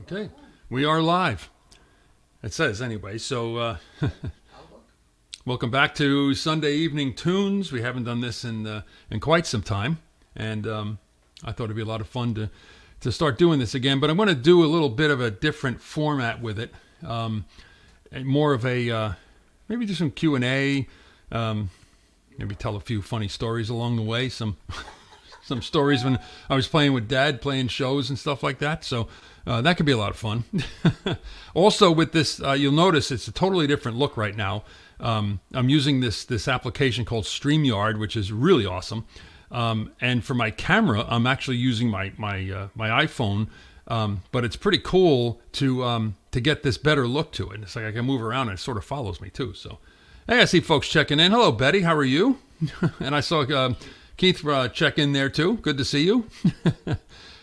Okay, we are live. It says anyway. So, welcome back to Sunday Evening Tunes. We haven't done this in quite some time, and I thought it'd be a lot of fun to start doing this again. But I'm going to do a little bit of a different format with it, and more of a maybe do some Q&A. Maybe tell a few funny stories along the way. Some stories when I was playing with Dad, playing shows and stuff like that. So that could be a lot of fun. Also with this, you'll notice it's a totally different look right now. I'm using this application called StreamYard, which is really awesome. And for my camera, I'm actually using my iPhone. But it's pretty cool to get this better look to it. It's like I can move around and it sort of follows me too. So, hey, I see folks checking in. Hello, Betty. How are you? And I saw Keith check in there too. Good to see you.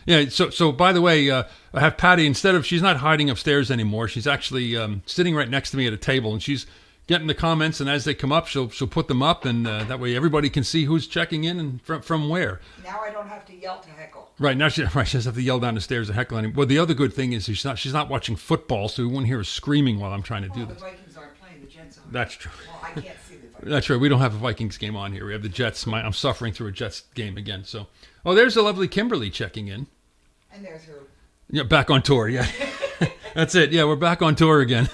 Yeah. So by the way, I have Patty. She's not hiding upstairs anymore. She's actually sitting right next to me at a table, and she's getting the comments. And as they come up, she'll put them up, and that way everybody can see who's checking in and from where. Now I don't have to yell to heckle. Right now, she doesn't have to yell down the stairs to heckle anymore. Well, the other good thing is she's not watching football, so we won't hear her screaming while I'm trying to do this. The Vikings aren't playing. The Jets are. That's true. Well, I can't see the Vikings. That's right. We don't have a Vikings game on here. We have the Jets. I'm suffering through a Jets game again. So, there's the lovely Kimberly checking in. And there's her. Yeah, back on tour. Yeah, that's it. Yeah, we're back on tour again.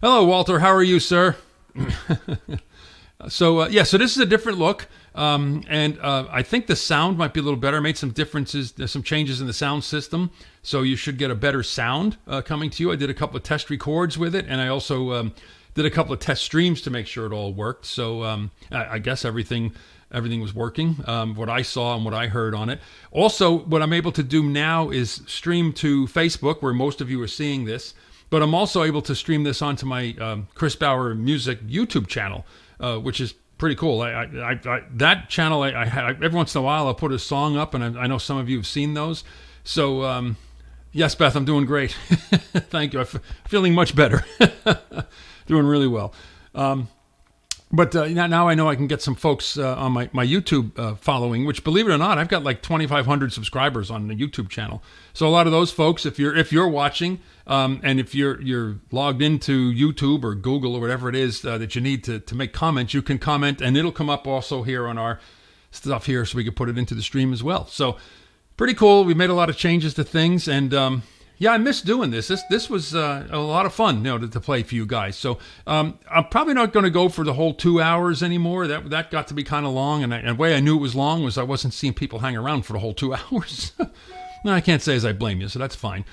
Hello, Walter. How are you, sir? So this is a different look, and I think the sound might be a little better. I made some differences, some changes in the sound system, so you should get a better sound coming to you. I did a couple of test records with it, and I also did a couple of test streams to make sure it all worked. So I guess everything was working, what I saw and what I heard on it. Also, what I'm able to do now is stream to Facebook, where most of you are seeing this, but I'm also able to stream this onto my Chris Bauer Music YouTube channel, which is pretty cool. That channel, every once in a while I'll put a song up, and I know some of you have seen those. So, yes, Beth, I'm doing great. Thank you. I'm feeling much better. Doing really well. But now I know I can get some folks on my YouTube following, which, believe it or not, I've got like 2,500 subscribers on the YouTube channel. So a lot of those folks, if you're watching, and if you're logged into YouTube or Google or whatever it is that you need to make comments, you can comment, and it'll come up also here on our stuff here, so we can put it into the stream as well. So pretty cool. We made a lot of changes to things, and yeah, I miss doing this. This was a lot of fun, to play for you guys. So I'm probably not going to go for the whole 2 hours anymore. That got to be kind of long, and the way I knew it was long was I wasn't seeing people hang around for the whole 2 hours. No, I can't say as I blame you, so that's fine.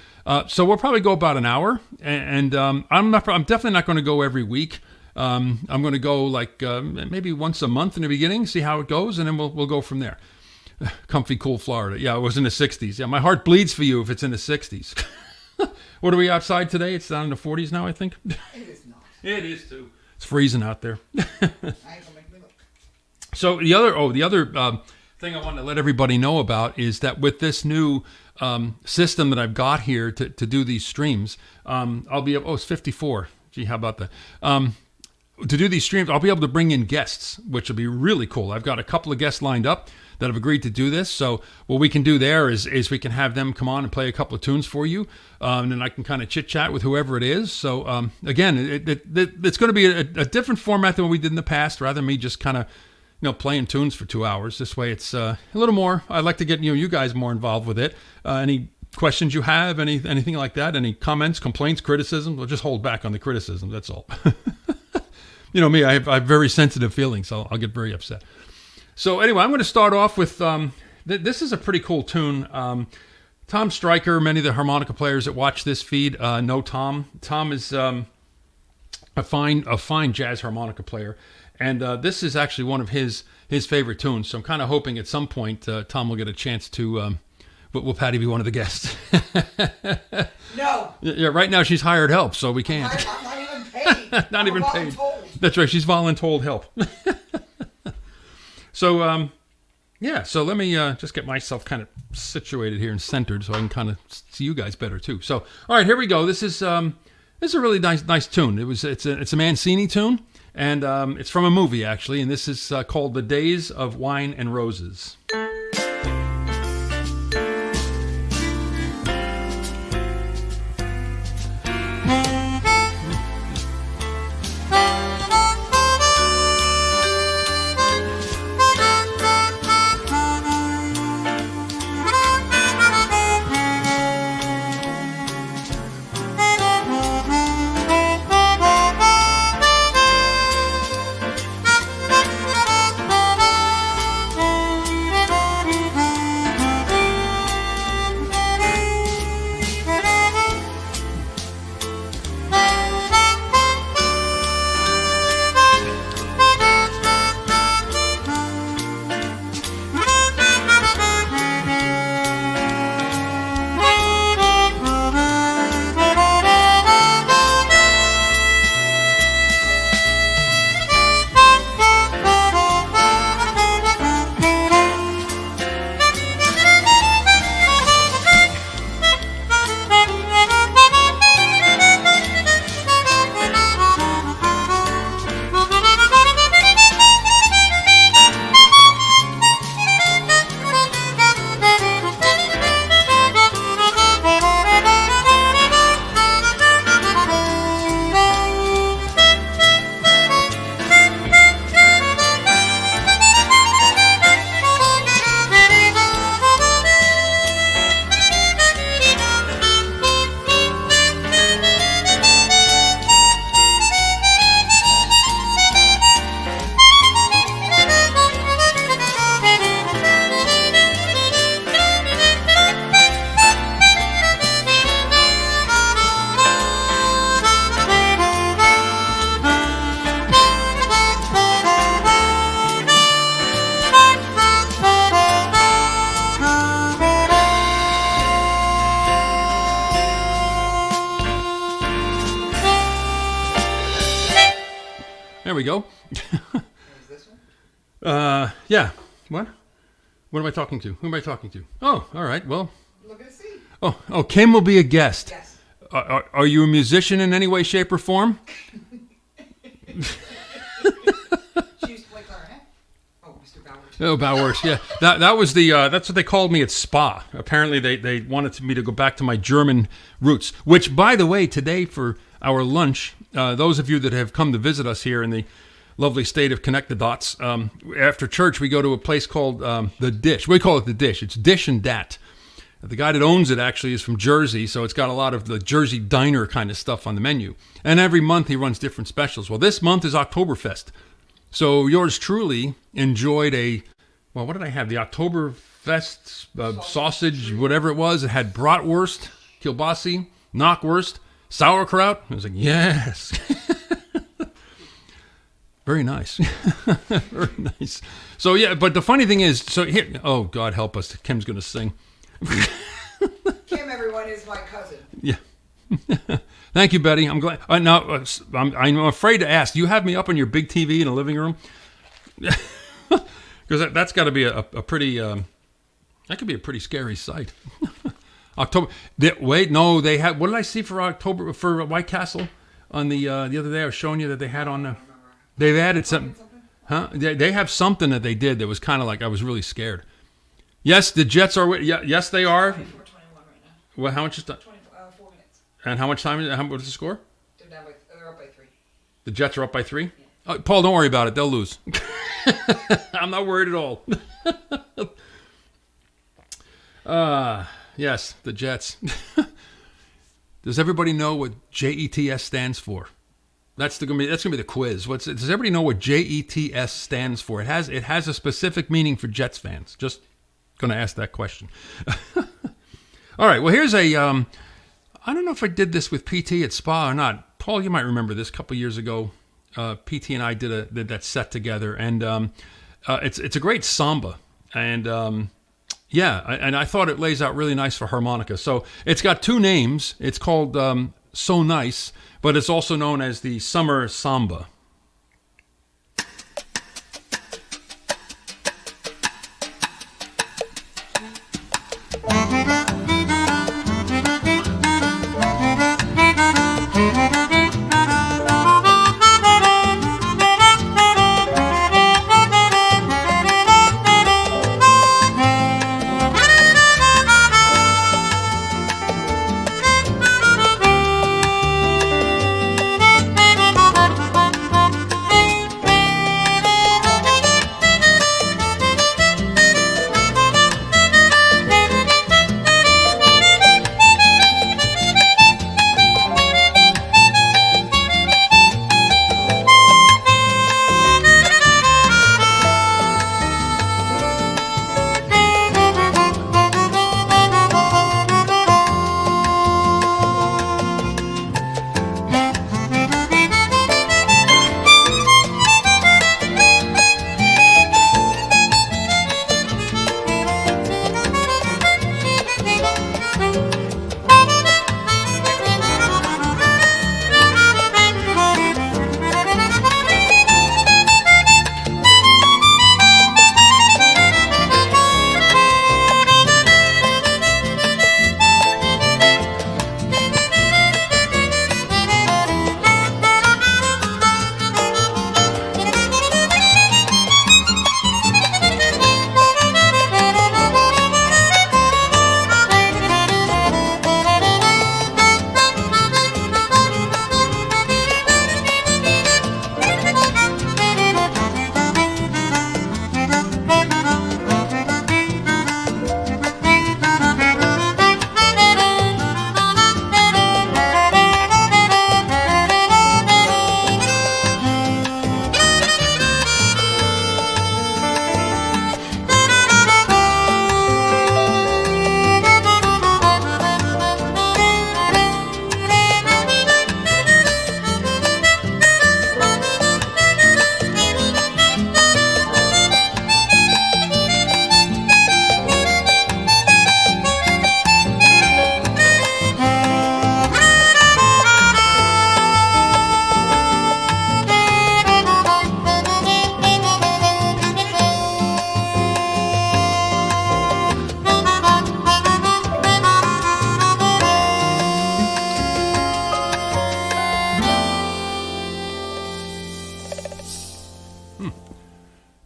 So we'll probably go about an hour, and I'm definitely not going to go every week. I'm going to go like maybe once a month in the beginning, see how it goes, and then we'll go from there. Comfy, cool Florida. Yeah, it was in the 60s. Yeah, my heart bleeds for you if it's in the 60s. What are we outside today? It's down in the 40s now, I think. It is not. It is too. It's freezing out there. I ain't gonna make me look. So the other thing I want to let everybody know about is that with this new system that I've got here to do these streams, I'll be able. Oh, it's 54. Gee, how about that? To do these streams, I'll be able to bring in guests, which will be really cool. I've got a couple of guests lined up that have agreed to do this. So what we can do there is we can have them come on and play a couple of tunes for you, and then I can kind of chit chat with whoever it is. So again, it's going to be a different format than what we did in the past, rather than me just kind of playing tunes for 2 hours. This way, it's a little more. I'd like to get you guys more involved with it. Any questions you have, anything like that, any comments, complaints, criticisms? We'll just hold back on the criticism. That's all. You know me, I have very sensitive feelings, so I'll get very upset. So anyway, I'm going to start off with, this is a pretty cool tune. Tom Stryker, many of the harmonica players that watch this feed know Tom. Tom is a fine jazz harmonica player, and this is actually one of his favorite tunes. So I'm kind of hoping at some point Tom will get a chance to, will Patty be one of the guests? No. Yeah, right now she's hired help, so we can't. I'm not even paid. Not even paid. Voluntold. That's right, she's voluntold help. So, so let me just get myself kind of situated here and centered so I can kind of see you guys better too. So, all right, here we go. This is a really nice tune. It's a Mancini tune, and it's from a movie actually, and this is called "The Days of Wine and Roses." we go. Is this one? Yeah. What? What am I talking to? Who am I talking to? Oh, all right. Well. Look at the seat. Oh, Kim will be a guest. Yes. Are you a musician in any way, shape, or form? She used to play clarinet. Oh, Mr. Bowers. Oh, Bowers, yeah. That was the that's what they called me at Spa. Apparently, they wanted me to go back to my German roots. Which, by the way, today for our lunch, those of you that have come to visit us here in the lovely state of Connect the Dots, after church we go to a place called the Dish. We call it the Dish. It's Dish and Dat. The guy that owns it actually is from Jersey, so it's got a lot of the Jersey diner kind of stuff on the menu. And every month he runs different specials. Well, this month is Oktoberfest. So yours truly enjoyed what did I have? The Oktoberfest sausage, whatever it was. It had bratwurst, kielbasi, knockwurst, sauerkraut. I was like, yes. Very nice. Very nice. So, yeah, but the funny thing is, so here, oh, God help us, Kim's going to sing. Kim, everyone, is my cousin. Yeah. Thank you, Betty. I'm glad. Now, I'm afraid to ask. Do you have me up on your big TV in the living room? Because that's got to be a pretty. That could be a pretty scary sight. October. No, they had. What did I see for October for White Castle on the other day? I was showing you that they had on. They've added something. Huh? They have something that they did that was kind of like I was really scared. Yes, the Jets are. Yes, they are. 24-21 right now. Well, how much is that? 4 minutes. And how much time is it? What's the score? They're up by 3. The Jets are up by 3? Oh, Paul, don't worry about it. They'll lose. I'm not worried at all. Yes, the Jets. Does everybody know what JETS stands for? That's gonna be the quiz. Does everybody know what JETS stands for? It has a specific meaning for Jets fans. Just gonna ask that question. All right. Well, here's a. I don't know if I did this with PT at Spa or not. Paul, you might remember this a couple years ago. PT and I did that set together, and it's a great samba, and and I thought it lays out really nice for harmonica. So it's got 2 names. It's called So Nice, but it's also known as the Summer Samba.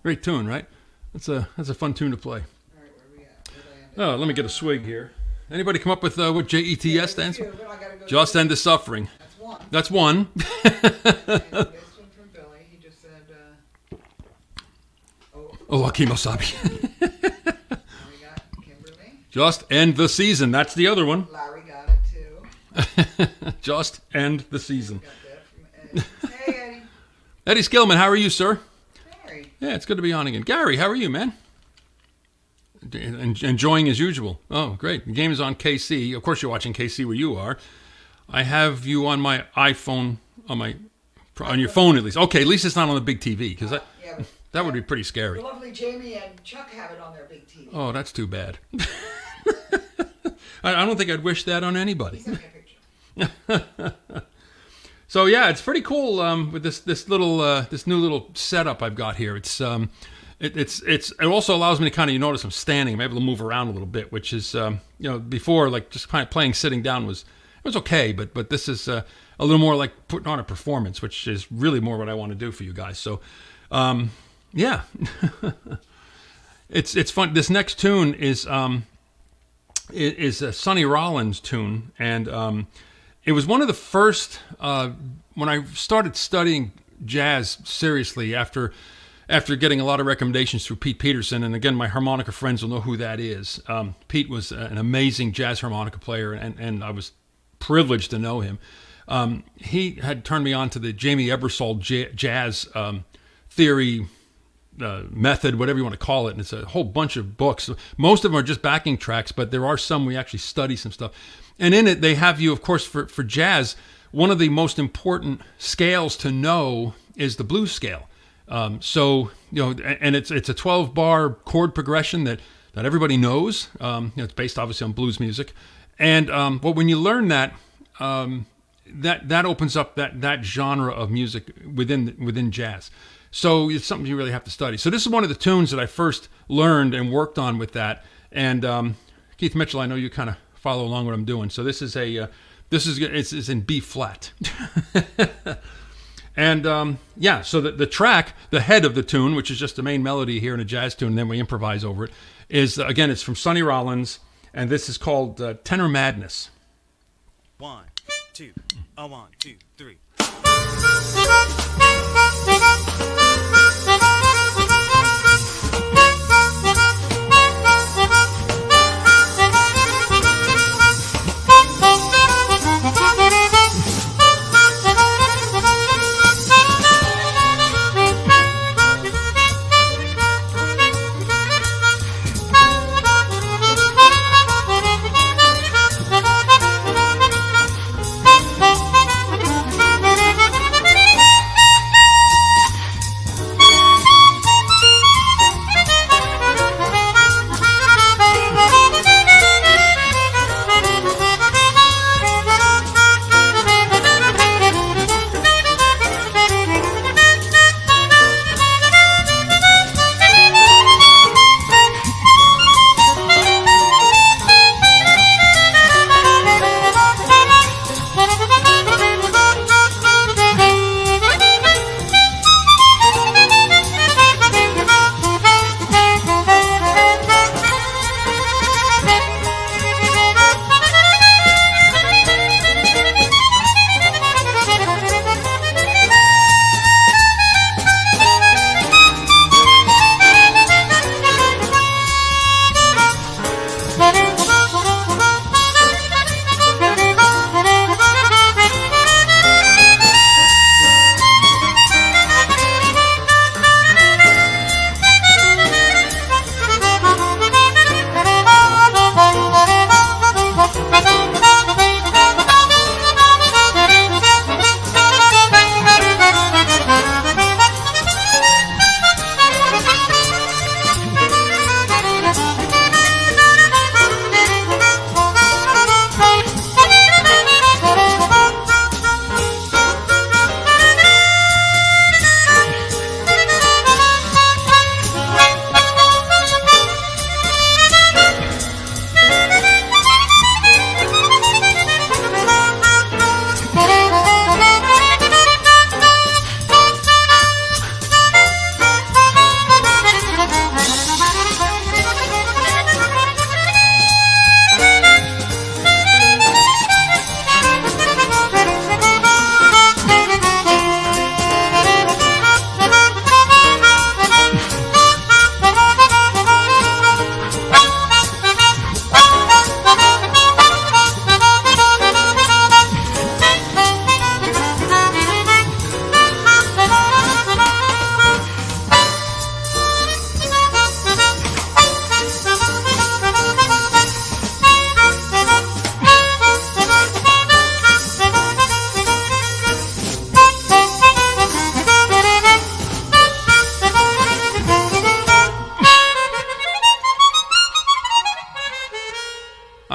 Great tune, right? That's a fun tune to play. All right, where we at? Where'd I end Oh, let me get a swig here. Anybody come up with what JETS stands for? it? I gotta go Just to- End the Suffering. That's one. That's one. And this one from Billy. He just said, Oh, Akim Osabi. now we got Kimberly. Just End the Season. That's the other one. Larry got it too. Just End the Season. Got that from Eddie. Hey, Eddie. Eddie Skillman, how are you, sir? Harry. Yeah, it's good to be on again. Gary, how are you, man? Enjoying as usual. Oh, great. The game is on KC. Of course, you're watching KC where you are. I have you on my iPhone, on your phone at least. Okay, at least it's not on the big TV, because Yeah, but that would be pretty the scary. lovely Jamie and Chuck have it on their big TV. Oh, that's too bad. I don't think I'd wish that on anybody. Send me a picture. So yeah, it's pretty cool with this new little setup I've got here. It also allows me to kind of, you notice I'm standing, I'm able to move around a little bit, which is before, like, just kind of playing sitting down was okay, but this is a little more like putting on a performance, which is really more what I want to do for you guys. So yeah, it's fun. This next tune is a Sonny Rollins tune, and it was one of the first when I started studying jazz seriously after getting a lot of recommendations through Pete Peterson. And again, my harmonica friends will know who that is. Pete was an amazing jazz harmonica player, and I was privileged to know him. He had turned me on to the Jamie Ebersol jazz theory method, whatever you want to call it. And it's a whole bunch of books. Most of them are just backing tracks, but there are some we actually study some stuff. And in it, they have you, of course, for jazz, one of the most important scales to know is the blues scale. So, and it's a 12-bar chord progression that everybody knows. It's based obviously on blues music. And but when you learn that, that opens up that genre of music within jazz. So it's something you really have to study. So this is one of the tunes that I first learned and worked on with that. And Keith Mitchell, I know you kind of follow along what I'm doing. So this is it's in B flat. And yeah, so the track, the head of the tune, which is just the main melody here in a jazz tune, and then we improvise over it, is again, it's from Sonny Rollins, and this is called Tenor Madness. 1, 2, 1, 2, 3.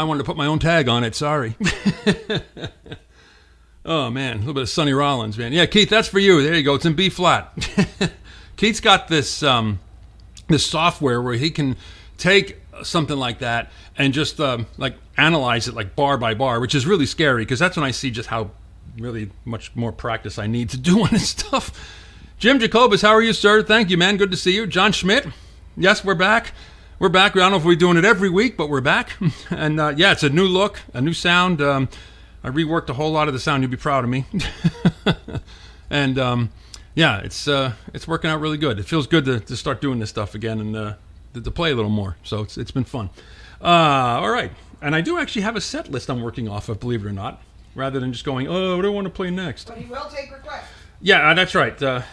I wanted to put my own tag on it. Sorry. Oh, man. A little bit of Sonny Rollins, man. Yeah, Keith, that's for you. There you go. It's in B flat. Keith's got this this software where he can take something like that and just like analyze it like bar by bar, which is really scary because that's when I see just how really much more practice I need to do on this stuff. Jim Jacobus, how are you, sir? Thank you, man. Good to see you. John Schmidt, yes, we're back. We're back. I don't know if we're doing it every week, but we're back. And yeah, it's a new look, a new sound. I reworked a whole lot of the sound. You'll be proud of me. And yeah, it's working out really good. It feels good to start doing this stuff again and to play a little more. So it's been fun. All right. And I do actually have a set list I'm working off of, believe it or not, rather than just going, oh, what do I want to play next? But he will take requests. Yeah, that's right.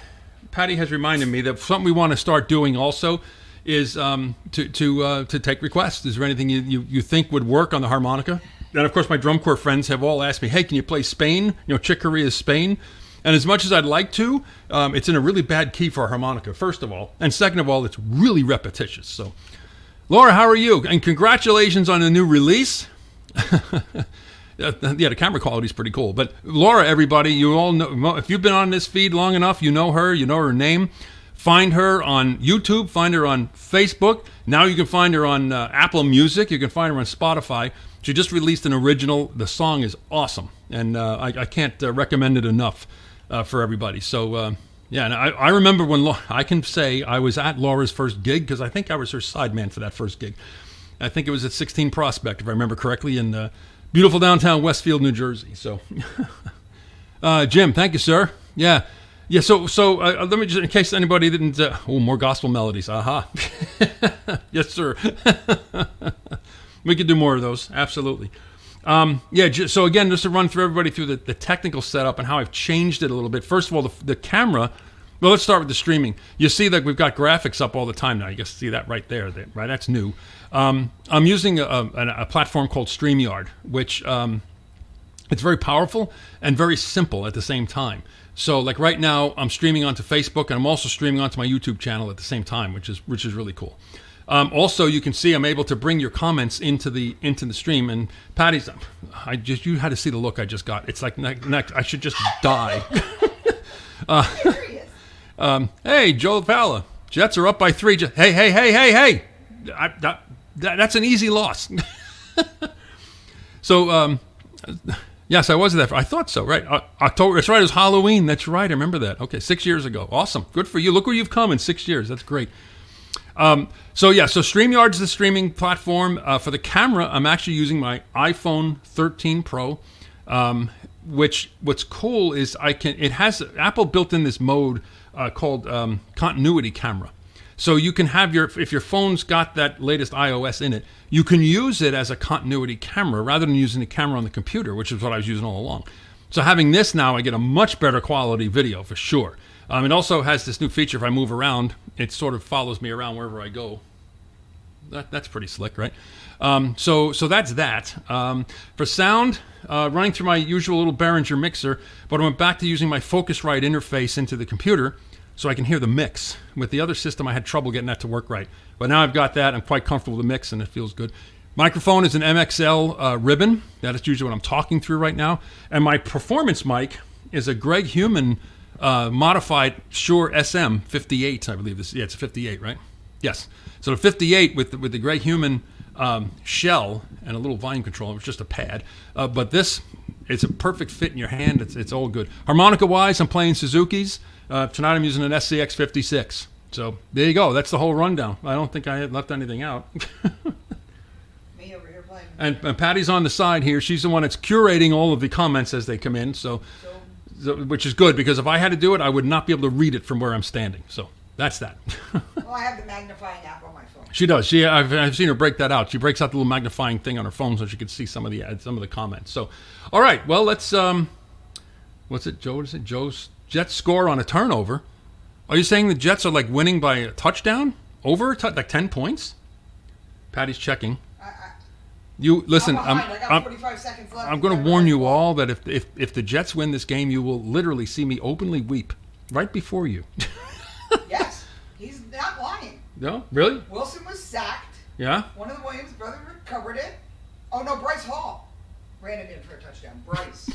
Patty has reminded me that something we want to start doing also is to take requests. Is there anything you think would work on the harmonica? And of course, my drum corps friends have all asked me, hey, can you play Spain? You know, Chick Corea's Spain. And as much as I'd like to, it's in a really bad key for a harmonica, first of all. And second of all, it's really repetitious. So, Laura, how are you? And congratulations on the new release. Yeah, the camera quality is pretty cool. But Laura, everybody, you all know, if you've been on this feed long enough, you know her name. Find her on YouTube, find her on Facebook. Now you can find her on Apple Music. You can find her on Spotify. She just released an original. The song is awesome. And I can't recommend it enough for everybody. So, yeah, and I remember when I can say I was at Laura's first gig because I think I was her sideman for that first gig. I think it was at 16 Prospect, if I remember correctly, in beautiful downtown Westfield, New Jersey. So, Jim, thank you, sir. Yeah. So let me just, in case anybody didn't, more gospel melodies. Aha. Yes, sir. We could do more of those. Absolutely. Yeah, so again, just to run through everybody through the technical setup and how I've changed it a little bit. First of all, the camera. Well, let's start with the streaming. You see that we've got graphics up all the time now. You can see that right there. Right, that's new. I'm using a platform called StreamYard, which it's very powerful and very simple at the same time. So, like right now, I'm streaming onto Facebook, and I'm also streaming onto my YouTube channel at the same time, which is really cool. Also, you can see I'm able to bring your comments into the stream. And Patty's, you had to see the look I just got. It's like I should just die. Hey, Joel Fowler, Jets are up by 3. Hey! That's an easy loss. So, yes, I was there. I thought so, right? October. That's right. It was Halloween. That's right. I remember that. Okay, 6 years ago. Awesome. Good for you. Look where you've come in 6 years. That's great. So StreamYard's the streaming platform. For the camera, I'm actually using my iPhone 13 Pro. What's cool is it has Apple built in this mode called continuity camera. So you can have if your phone's got that latest iOS in it, you can use it as a continuity camera rather than using the camera on the computer, which is what I was using all along. So having this now, I get a much better quality video for sure. It also has this new feature. If I move around, it sort of follows me around wherever I go. That's pretty slick, right? So that's that. For sound, running through my usual little Behringer mixer, but I went back to using my Focusrite interface into the computer so I can hear the mix. With the other system, I had trouble getting that to work right. But now I've got that. I'm quite comfortable with the mix, and it feels good. Microphone is an MXL ribbon. That is usually what I'm talking through right now. And my performance mic is a Greg Human modified Shure SM58, I believe this. Yeah, it's a 58, right? Yes. So the 58 with the Greg Human shell and a little volume control. It's just a pad. But this, it's a perfect fit in your hand. It's all good. Harmonica-wise, I'm playing Suzuki's. Tonight I'm using an SCX 56. So there you go. That's the whole rundown. I don't think I had left anything out. Me over here playing. And Patty's on the side here. She's the one that's curating all of the comments as they come in. So which is good, because if I had to do it, I would not be able to read it from where I'm standing. So that's that. Well, I have the magnifying app on my phone. She does. I've seen her break that out. She breaks out the little magnifying thing on her phone so she can see some of the comments. So, all right. Well, let's. What's it, Joe? What is it? Joe's Jets score on a turnover. Are you saying the Jets are like winning by a touchdown? Over like 10 points? Patty's checking. You listen. I got 45 seconds left. I'm going to warn you all that if the Jets win this game, you will literally see me openly weep right before you. Yes, he's not lying. No, really? Wilson was sacked. Yeah. One of the Williams brothers recovered it. Oh no, Bryce Hall ran it in for a touchdown. Bryce.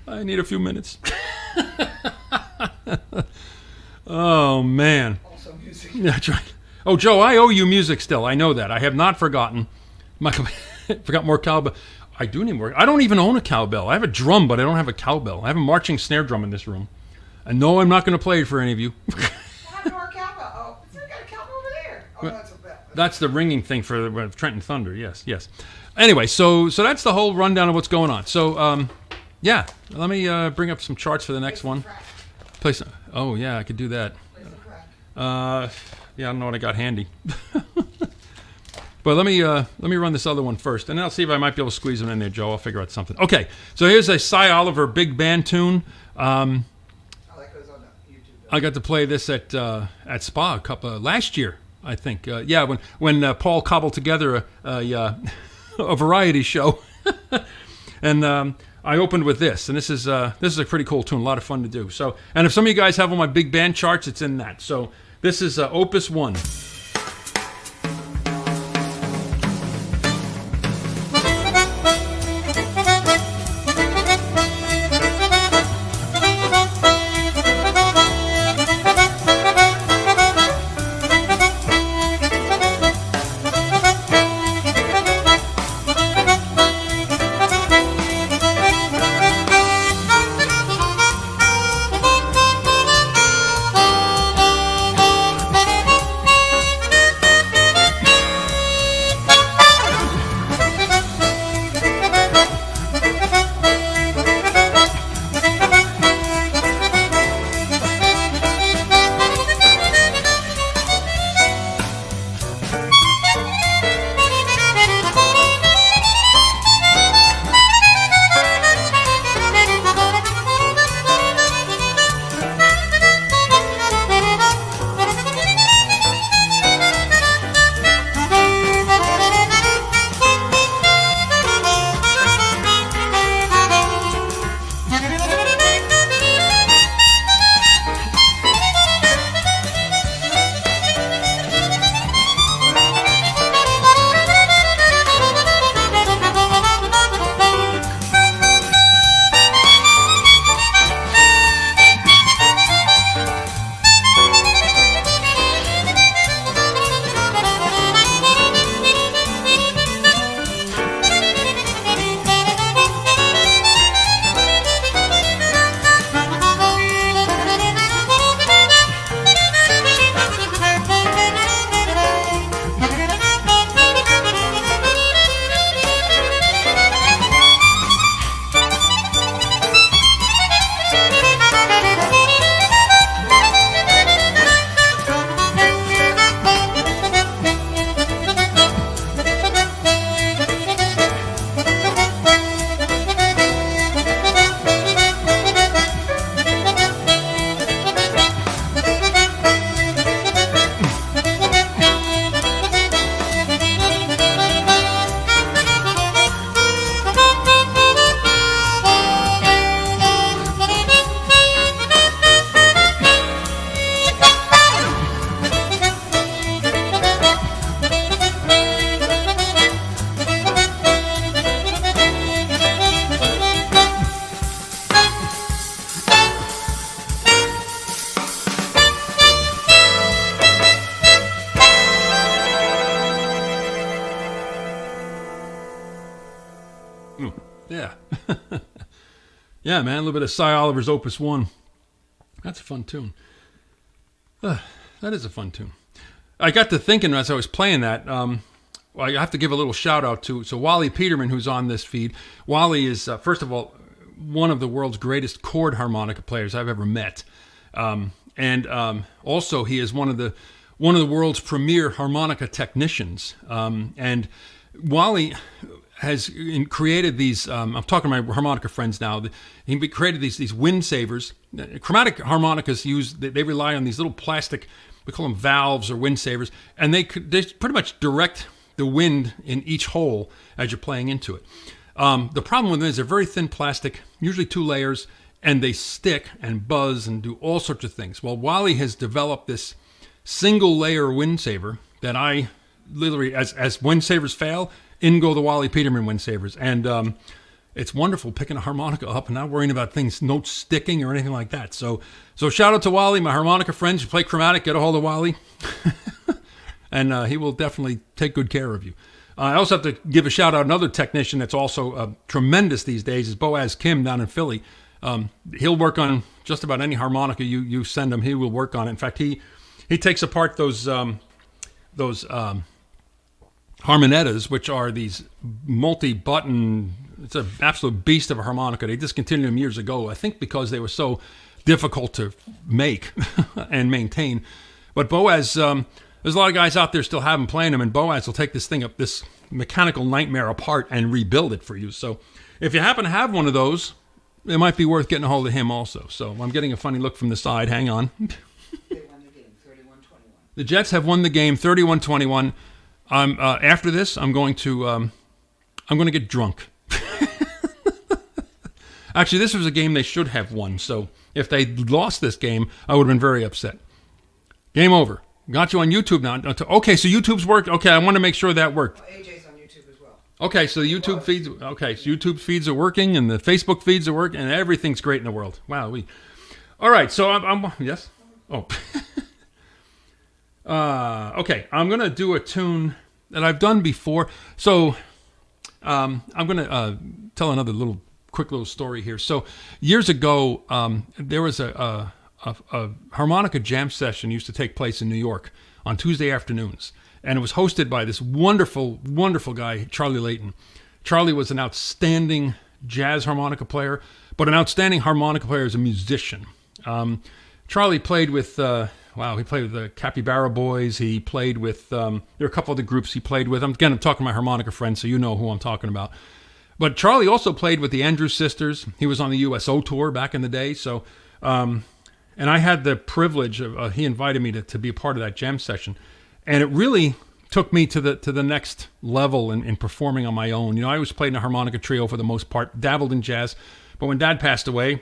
I need a few minutes. Oh, man. Also music. That's right. Oh, Joe, I owe you music still. I know that. I have not forgotten. Forgot more cowbell. I do need more. I don't even own a cowbell. I have a drum, but I don't have a cowbell. I have a marching snare drum in this room. And no, I'm not going to play it for any of you. What happened to our cowbell? Oh, we got a cowbell over there. Oh, no, that's a bell. That's the ringing thing for Trenton Thunder. Yes, yes. Anyway, so that's the whole rundown of what's going on. So, yeah, let me bring up some charts for the next one. Play some. Oh, yeah, I could do that. Yeah, I don't know what I got handy. But let me run this other one first, and I'll see if I might be able to squeeze them in there, Joe. I'll figure out something. Okay, so here's a Cy Oliver big band tune. Oh, that goes on YouTube. I got to play this at Spa last year, I think. Yeah, when Paul cobbled together a variety show, and I opened with this, and this is a pretty cool tune, a lot of fun to do. So, and if some of you guys have all my big band charts, it's in that. So this is Opus 1. Yeah. Yeah, man, a little bit of Cy Oliver's Opus 1. That's a fun tune. That is a fun tune. I got to thinking as I was playing that, I have to give a little shout out to Wally Peterman, who's on this feed. Wally is, first of all, one of the world's greatest chord harmonica players I've ever met. And also he is one of the world's premier harmonica technicians. And Wally has created these, I'm talking to my harmonica friends now, he created these wind savers. Chromatic harmonicas they rely on these little plastic, we call them valves or wind savers, and they pretty much direct the wind in each hole as you're playing into it. The problem with them is they're very thin plastic, usually 2 layers, and they stick and buzz and do all sorts of things. Well, Wally has developed this single layer wind saver that I literally, as wind savers fail, in go the Wally Peterman wind savers. And it's wonderful picking a harmonica up and not worrying about notes sticking or anything like that. So shout out to Wally, my harmonica friends. You play chromatic, get a hold of Wally. And he will definitely take good care of you. I also have to give a shout out another technician that's also tremendous these days is Boaz Kim down in Philly. He'll work on just about any harmonica you send him. He will work on it. In fact, he takes apart those harmonettas, which are these multi-button. It's an absolute beast of a harmonica. They discontinued them years ago, I think, because they were so difficult to make and maintain. But Boaz, there's a lot of guys out there still have them playing them, and Boaz will take this thing up, this mechanical nightmare apart and rebuild it for you. So if you happen to have one of those, it might be worth getting a hold of him also. So I'm getting a funny look from the side. Hang on. They won the game, 31-21. The Jets have won the game, 31-21. After this, I'm going to get drunk. Actually, this was a game they should have won. So if they lost this game, I would have been very upset. Game over. Got you on YouTube now. Okay, so YouTube's worked. Okay, I want to make sure that worked. Well, AJ's on YouTube as well. Okay, so the YouTube feeds. Okay, so YouTube feeds are working, and the Facebook feeds are working, and everything's great in the world. Wow, all right, so I'm yes. Oh. Okay, I'm gonna do a tune that I've done before. So I'm gonna tell another quick little story here. So years ago, there was a harmonica jam session used to take place in New York on Tuesday afternoons. And it was hosted by this wonderful, wonderful guy, Charlie Layton. Charlie was an outstanding jazz harmonica player, but an outstanding harmonica player as a musician. Charlie played with, he played with the Capybara Boys. He played with, there are a couple other groups he played with. I'm talking to my harmonica friends, so you know who I'm talking about. But Charlie also played with the Andrews Sisters. He was on the USO tour back in the day, so... and I had the privilege of, he invited me to be a part of that jam session. And it really took me to the next level in performing on my own. You know, I always played in a harmonica trio for the most part, dabbled in jazz. But when Dad passed away,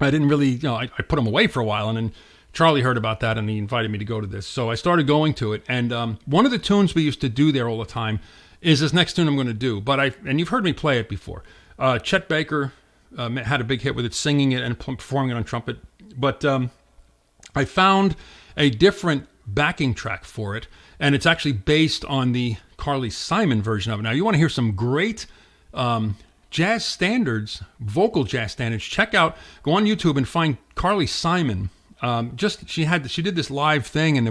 I didn't really, I put him away for a while. And then Charlie heard about that and he invited me to go to this. So I started going to it. And one of the tunes we used to do there all the time is this next tune I'm going to do. And you've heard me play it before. Chet Baker had a big hit with it, singing it and performing it on trumpet. But I found a different backing track for it, and it's actually based on the Carly Simon version of it. Now, you want to hear some great jazz standards, vocal jazz standards, go on YouTube and find Carly Simon. She did this live thing, and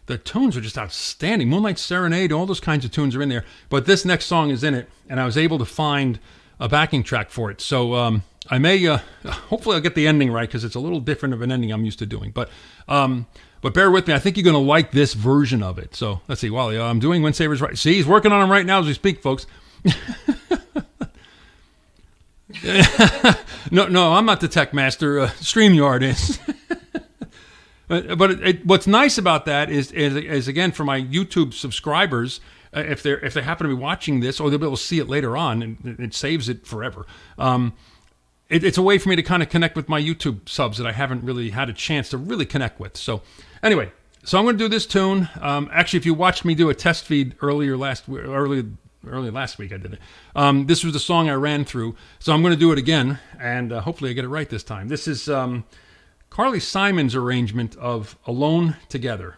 the tunes are just outstanding. Moonlight Serenade, all those kinds of tunes are in there. But this next song is in it, and I was able to find a backing track for it. So I may, hopefully I'll get the ending right because it's a little different of an ending I'm used to doing. But bear with me. I think you're going to like this version of it. So let's see. Wally, I'm doing Wind Savers right. See, he's working on them right now as we speak, folks. No, I'm not the tech master. StreamYard is. But what's nice about that is again, for my YouTube subscribers, if they happen to be watching this, or they'll be able to see it later on, and it saves it forever. It's a way for me to kind of connect with my YouTube subs that I haven't really had a chance to really connect with. So anyway, I'm going to do this tune. Actually, if you watched me do a test feed early last week, I did it. This was the song I ran through. So I'm going to do it again, and hopefully I get it right this time. This is Carly Simon's arrangement of Alone Together.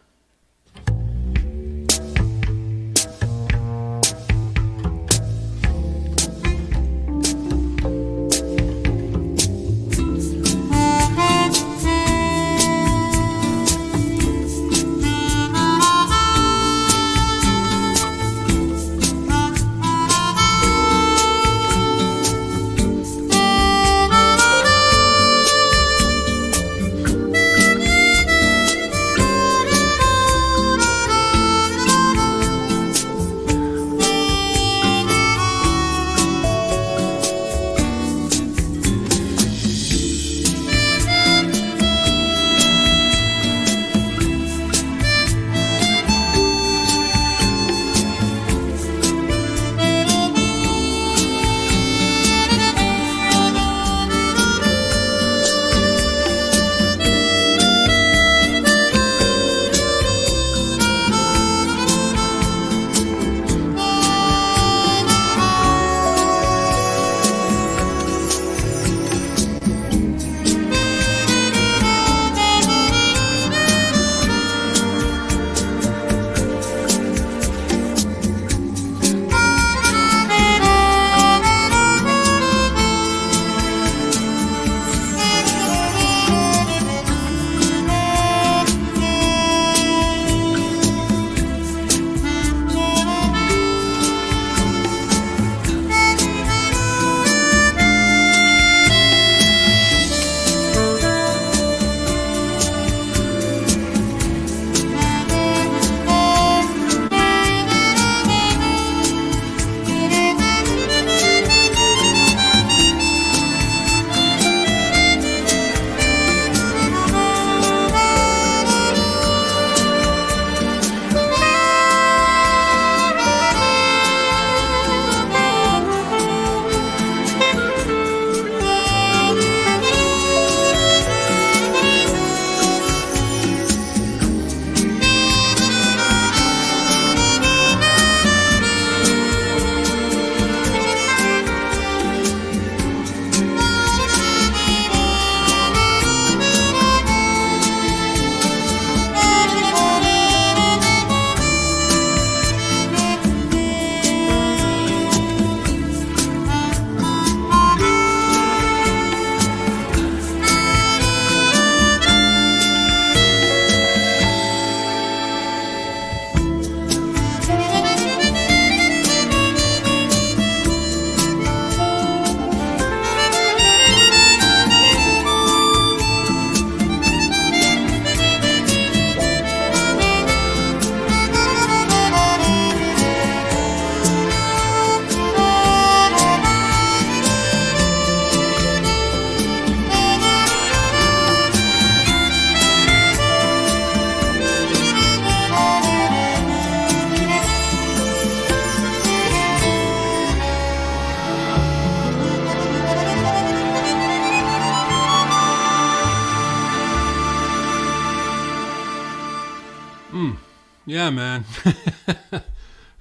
Yeah, man.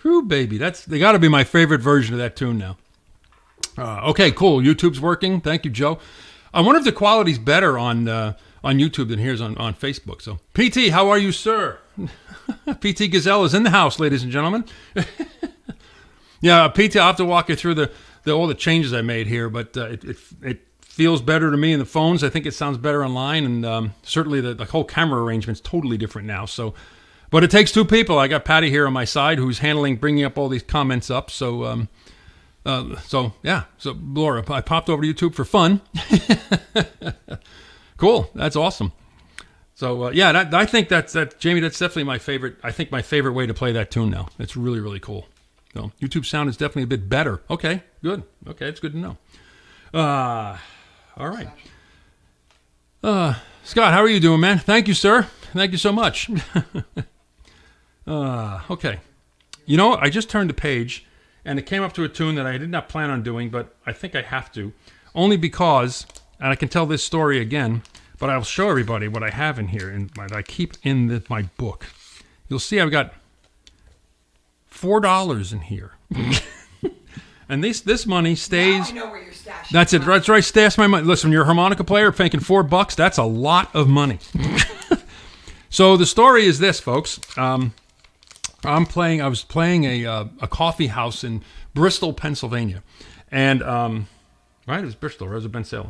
Whew, baby. They got to be my favorite version of that tune now. Okay, cool. YouTube's working. Thank you, Joe. I wonder if the quality's better on YouTube than here's on Facebook. So, PT, how are you, sir? PT Gazelle is in the house, ladies and gentlemen. Yeah, PT, I'll have to walk you through all the changes I made here, but it feels better to me in the phones. I think it sounds better online, and certainly the whole camera arrangement's totally different now. So, but it takes two people. I got Patty here on my side who's bringing up all these comments up. So, yeah. So, Laura, I popped over to YouTube for fun. Cool. That's awesome. So, yeah, I think that's Jamie. That's definitely my favorite. I think my favorite way to play that tune now. It's really, really cool. So, YouTube sound is definitely a bit better. Okay, good. Okay, it's good to know. All right. Scott, how are you doing, man? Thank you, sir. Thank you so much. Okay. You know, I just turned the page, and it came up to a tune that I did not plan on doing, but I think I have to, only because, and I can tell this story again, but I'll show everybody what I have in here, and I keep in my book. You'll see I've got $4 in here. And this money stays. Now I know where you're stashing. That's it. That's right. Stash my money. Listen, you're a harmonica player making $4. That's a lot of money. So the story is this, folks. I was playing a coffee house in Bristol, Pennsylvania, and right, it was Bristol, or was it Bensalem?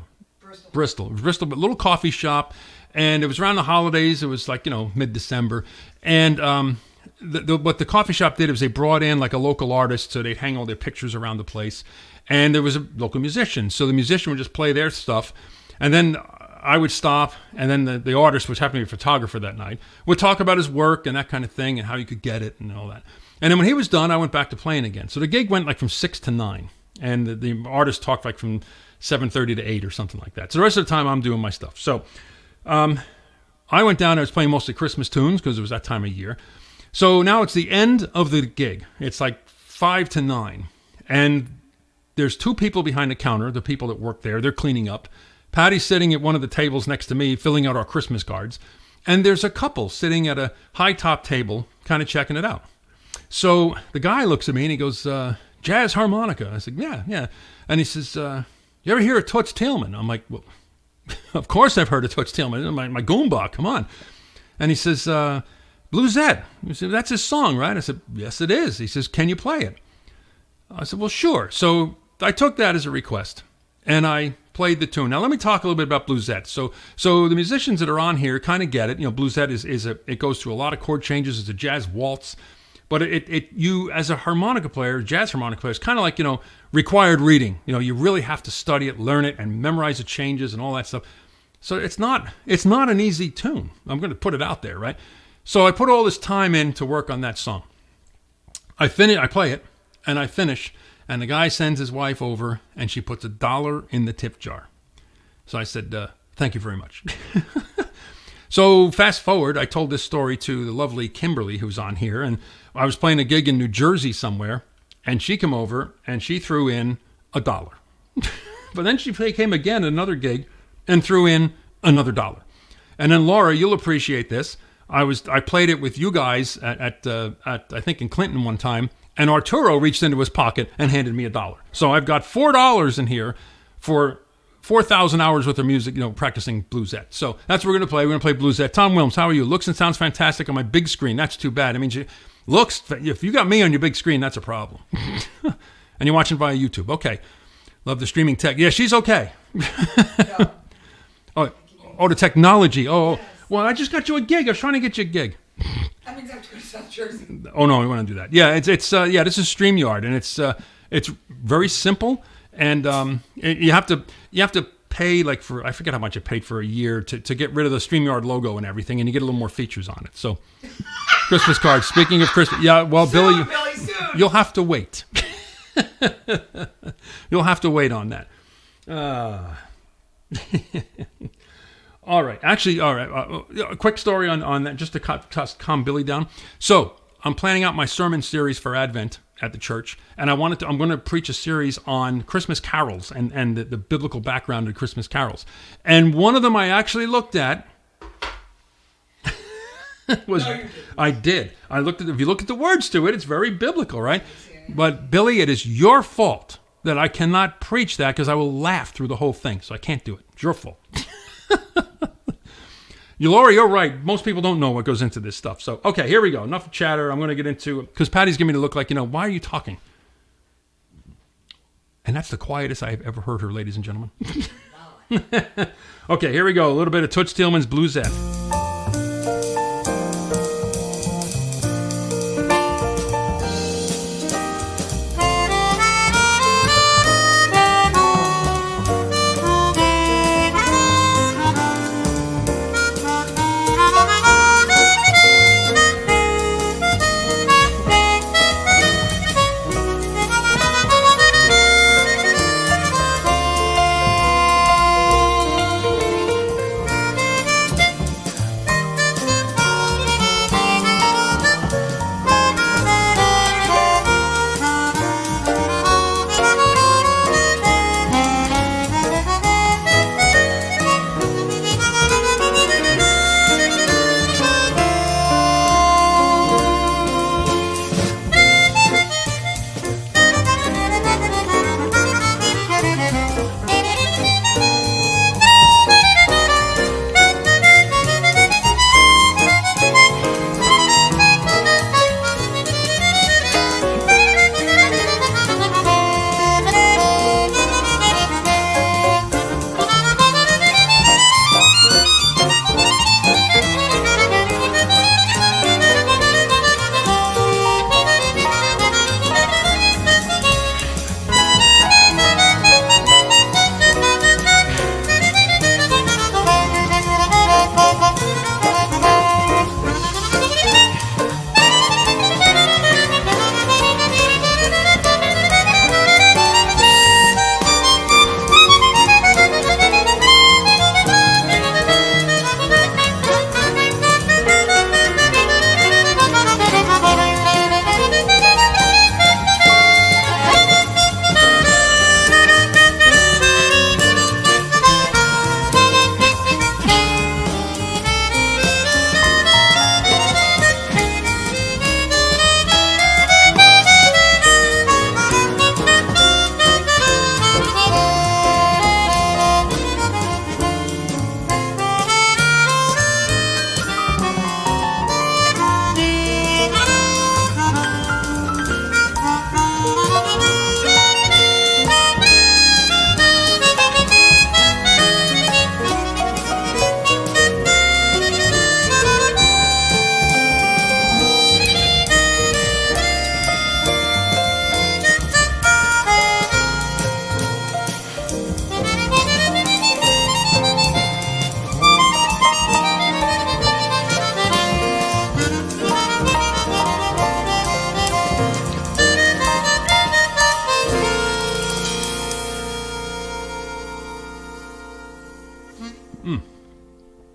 Bristol. It was Bristol, but little coffee shop, and it was around the holidays. It was like, mid-December, and what the coffee shop did was they brought in like a local artist, so they'd hang all their pictures around the place, and there was a local musician, so the musician would just play their stuff, and then I would stop, and then the artist, which happened to be a photographer that night, would talk about his work and that kind of thing and how you could get it and all that. And then when he was done, I went back to playing again. So the gig went like from 6 to 9, and the artist talked like from 7:30 to 8 or something like that. So the rest of the time, I'm doing my stuff. So I went down. I was playing mostly Christmas tunes because it was that time of year. So now it's the end of the gig. It's like 5 to 9, and there's two people behind the counter, the people that work there. They're cleaning up. Patty's sitting at one of the tables next to me, filling out our Christmas cards. And there's a couple sitting at a high-top table, kind of checking it out. So the guy looks at me and he goes, jazz harmonica. I said, yeah. And he says, you ever hear of Toots Thielman? I'm like, well, of course I've heard of Toots Thielman. My Goombach, come on. And he says, Bluesette. He said, that's his song, right? I said, yes, it is. He says, can you play it? I said, well, sure. So I took that as a request, and I played the tune. Now, let me talk a little bit about Bluesette. So the musicians that are on here kind of get it. Bluesette it goes through a lot of chord changes. It's a jazz waltz. But you, as a harmonica player, jazz harmonica player, it's kind of like, required reading. You really have to study it, learn it, and memorize the changes and all that stuff. So it's not an easy tune. I'm going to put it out there, right? So I put all this time in to work on that song. I play it, and I finish, and the guy sends his wife over, and she puts $1 in the tip jar. So I said, thank you very much. So fast forward, I told this story to the lovely Kimberly, who's on here, and I was playing a gig in New Jersey somewhere, and she came over, and she threw in $1. But then she came again at another gig and threw in another $1. And then, Laura, you'll appreciate this. I played it with you guys at I think in Clinton one time, and Arturo reached into his pocket and handed me $1. So I've got $4 in here for 4,000 hours worth of music, practicing Bluesette. So that's what we're going to play. We're going to play Bluesette. Tom Williams, how are you? Looks and sounds fantastic on my big screen. That's too bad. I mean, if you got me on your big screen, that's a problem. And you're watching via YouTube. Okay. Love the streaming tech. Yeah, she's okay. No. Oh, the technology. Oh, yes. Well, I just got you a gig. I was trying to get you a gig. That means I have to go to South Jersey. Oh no, we want to do that. Yeah, this is StreamYard, and it's very simple, and you have to pay I forget how much I paid for a year to get rid of the StreamYard logo and everything, and you get a little more features on it. So, Christmas cards. Speaking of Christmas, yeah, well, Billy, soon. You'll have to wait. You'll have to wait on that. All right. Actually, all right. A quick story on that, just to calm Billy down. So I'm planning out my sermon series for Advent at the church, and I'm going to preach a series on Christmas carols and the biblical background of Christmas carols. And one of them I actually looked at. was No, you didn't. I did. I looked at if you look at the words to it, it's very biblical, right? But Billy, it is your fault that I cannot preach that because I will laugh through the whole thing. So I can't do it. It's your fault. Laura, you're right. Most people don't know what goes into this stuff. So, okay, here we go. Enough chatter. I'm going to get into it because Patty's giving me the look like, why are you talking? And that's the quietest I've ever heard her, ladies and gentlemen. Okay, here we go. A little bit of Toots Thielemann's Bluesette.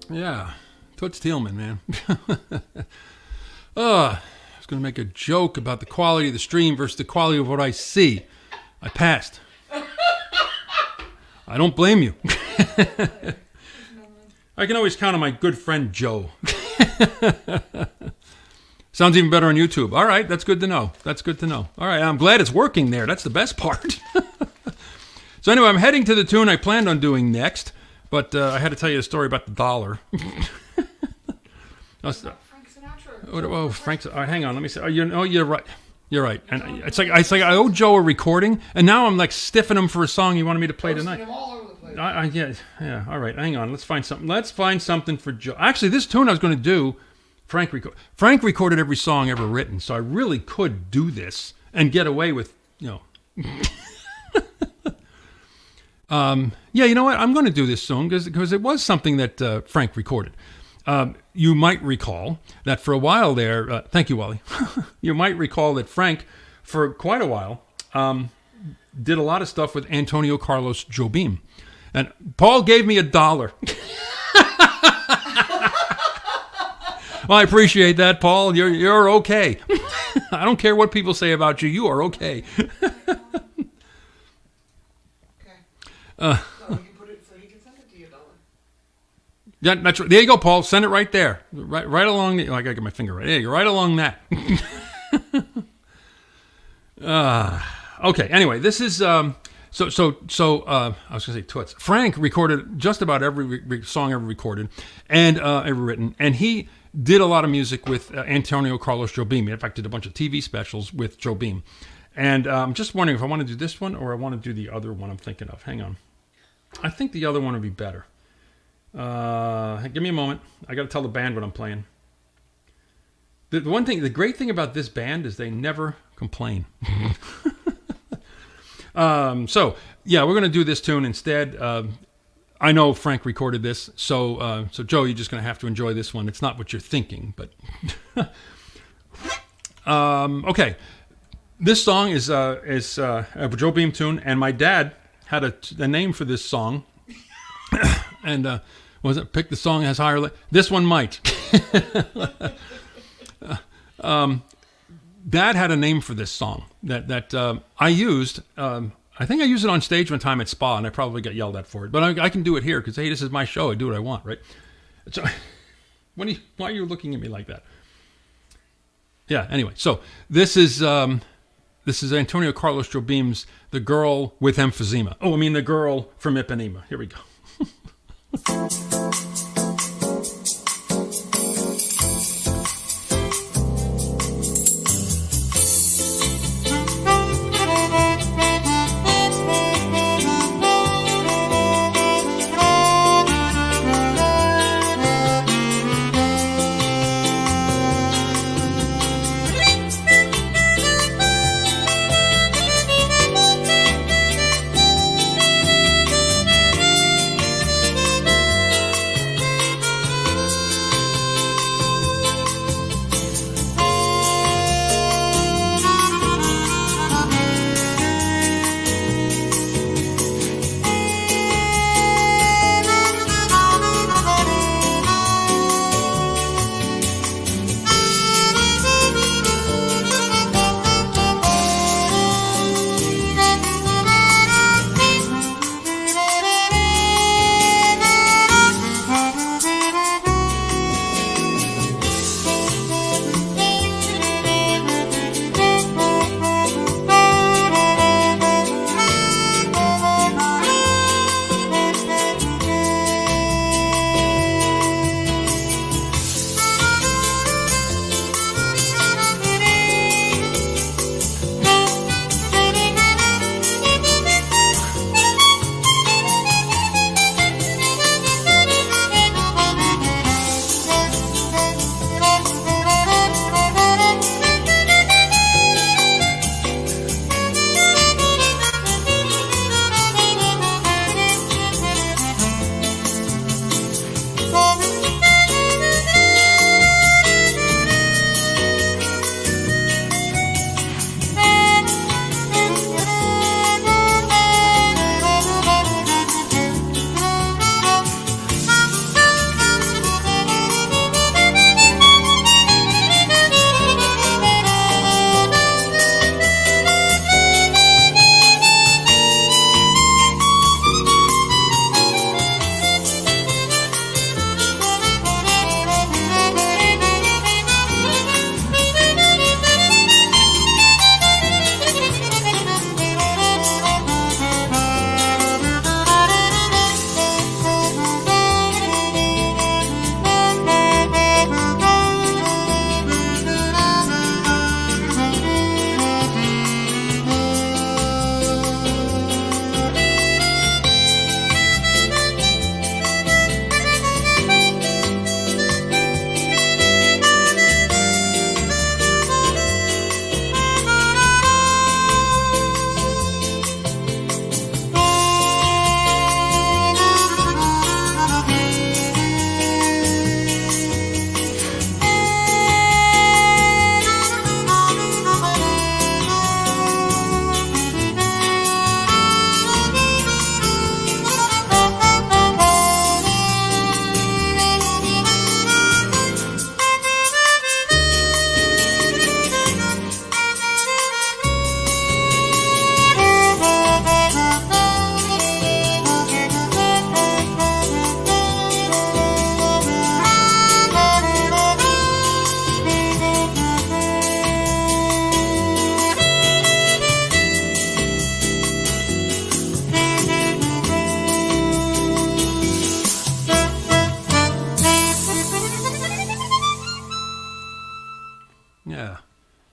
Yeah, Toots Thielemans, man. I was going to make a joke about the quality of the stream versus the quality of what I see. I passed. I don't blame you. I can always count on my good friend Joe. Sounds even better on YouTube. All right, that's good to know. That's good to know. All right, I'm glad it's working there. That's the best part. So anyway, I'm heading to the tune I planned on doing next, but I had to tell you a story about the dollar. Frank Sinatra. Oh, Frank. All right, hang on. Let me see. Oh, you're right. You're right. And it's like I owe Joe a recording, and now I'm like stiffing him for a song he wanted me to play tonight. Him all over the place. Yeah. All right, hang on. Let's find something. Let's find something for Joe. Actually, this tune I was going to do, Frank recorded every song ever written, so I really could do this and get away with, Yeah, you know what? I'm going to do this song because it was something that Frank recorded. You might recall that for a while there, thank you, Wally. You might recall that Frank, for quite a while, did a lot of stuff with Antonio Carlos Jobim. And Paul gave me $1. Well, I appreciate that, Paul. You're okay. I don't care what people say about you. You are okay. Okay. So he can send it to you, $1. Yeah, that's right. There you go, Paul. Send it right there. Right along the... Oh, I got to get my finger right. There you go. Right along that. Okay, anyway, this is... I was going to say toots. Frank recorded just about every song ever recorded and ever written. And he did a lot of music with Antonio Carlos Jobim. In fact, did a bunch of TV specials with Jobim. And I'm just wondering if I want to do this one or I want to do the other one I'm thinking of. Hang on. I think the other one would be better. Give me a moment. I got to tell the band what I'm playing. The great thing about this band is they never complain. So yeah, we're going to do this tune instead. I know Frank recorded this, so Joe, you're just going to have to enjoy this one. It's not what you're thinking, but okay. This song is a Jobim tune, and my dad had a name for this song, and was it pick the song that has higher? This one might. Dad had a name for this song that I used. I think I used it on stage one time at Spa, and I probably got yelled at for it. But I can do it here because hey, this is my show. I do what I want, right? So, why are you looking at me like that? Yeah. Anyway, so this is Antonio Carlos Jobim's "The Girl with Emphysema." Oh, I mean the girl from Ipanema. Here we go.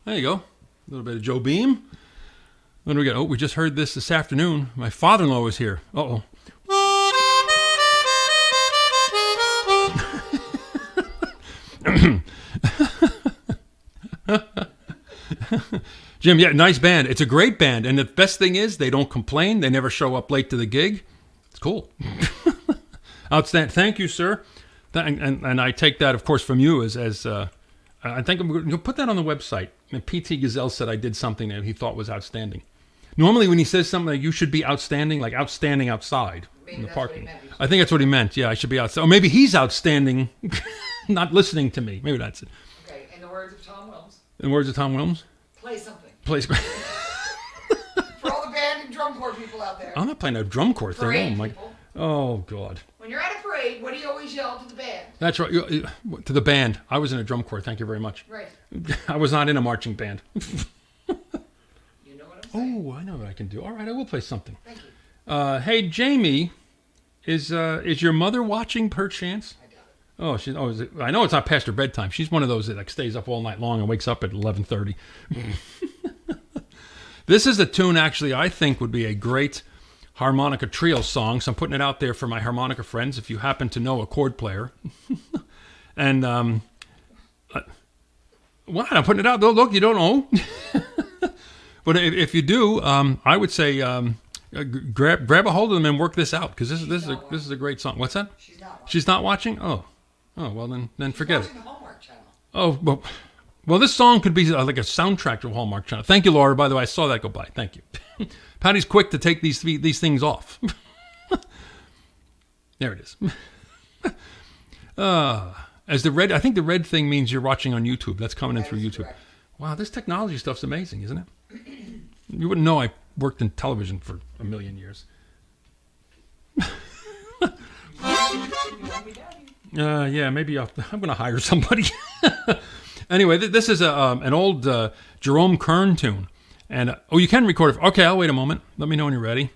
There you go. A little bit of Joe Beam. What do we got? Oh, we just heard this afternoon. My father-in-law was here. Uh-oh. Jim, yeah, nice band. It's a great band. And the best thing is they don't complain. They never show up late to the gig. It's cool. Outstanding. Thank you, sir. And I take that, of course, from you as I think I'm going to put that on the website. And P.T. Gazelle said I did something that he thought was outstanding. Normally when he says something like you should be outstanding, like outstanding outside in the parking. I think that's what he meant. Yeah, I should be outside. Or maybe he's outstanding, not listening to me. Maybe that's it. Okay, in the words of Tom Wilms. In the words of Tom Wilms? Play something. Play. For all the band and drum corps people out there. I'm not playing a drum corps thing. Parade Oh, my. people. Oh, God. When you're at a parade, what do you always yell to the band? That's right. To the band. I was in a drum corps. Thank you very much. Right. I was not in a marching band. You know what I'm saying? Oh, I know what I can do. All right, I will play something. Thank you. Hey, Jamie, is your mother watching perchance? I doubt it. Oh, I know it's not past her bedtime. She's one of those that like stays up all night long and wakes up at 11:30. This is a tune actually I think would be a great harmonica trio song. So I'm putting it out there for my harmonica friends if you happen to know a chord player. And what? I'm putting it out. Look, you don't know. But if you do, I would say grab a hold of them and work this out because this is a great song. What's that? She's not watching. She's not watching. Oh, well then forget it. She's watching the Hallmark Channel. Oh, well, this song could be like a soundtrack to a Hallmark Channel. Thank you, Laura. By the way, I saw that go by. Thank you. Patty's quick to take these things off. There it is. As the red, I think the red thing means you're watching on YouTube. That's coming in through YouTube. Correct. Wow, this technology stuff's amazing, isn't it? You wouldn't know I worked in television for a million years. Yeah, maybe I'm going to hire somebody. Anyway, this is an old Jerome Kern tune. And, you can record it. Okay, I'll wait a moment. Let me know when you're ready.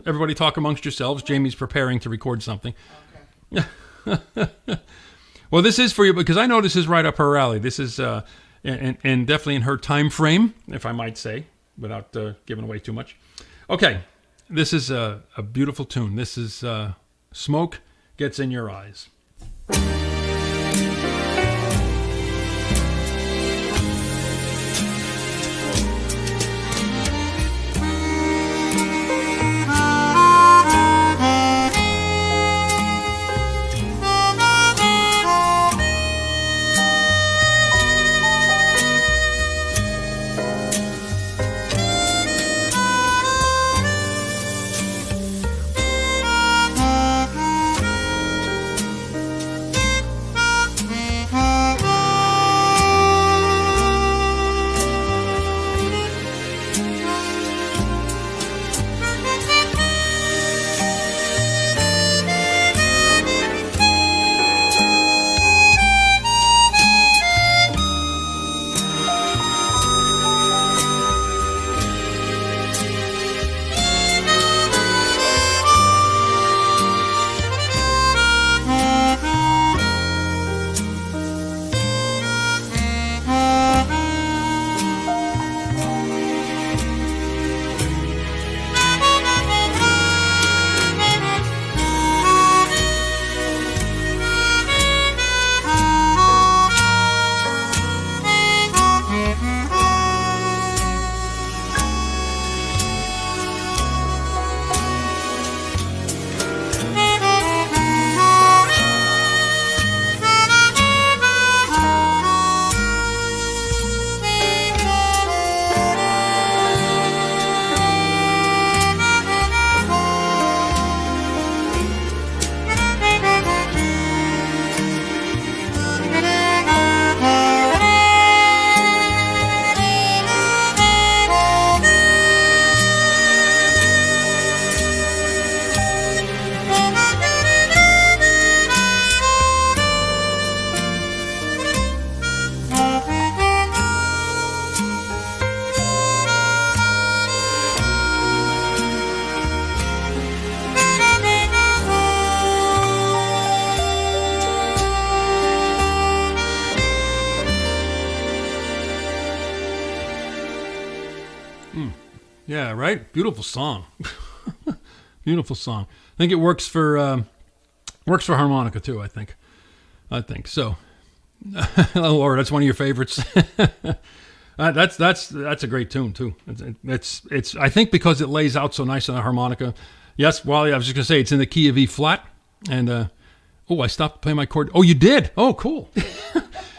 Everybody talk amongst yourselves. Jamie's preparing to record something. Okay. Well, this is for you because I know this is right up her alley. This is and definitely in her time frame, if I might say, without giving away too much. Okay, this is a beautiful tune. This is Smoke Gets in Your Eyes. Yeah, right? Beautiful song. Beautiful song. I think it works for harmonica too, I think. So. Oh, Lord, that's one of your favorites. That's a great tune too. It's I think because it lays out so nice on the harmonica. Yes, Wally, I was just gonna say it's in the key of E flat, and I stopped playing my chord. Oh, you did? Oh, cool.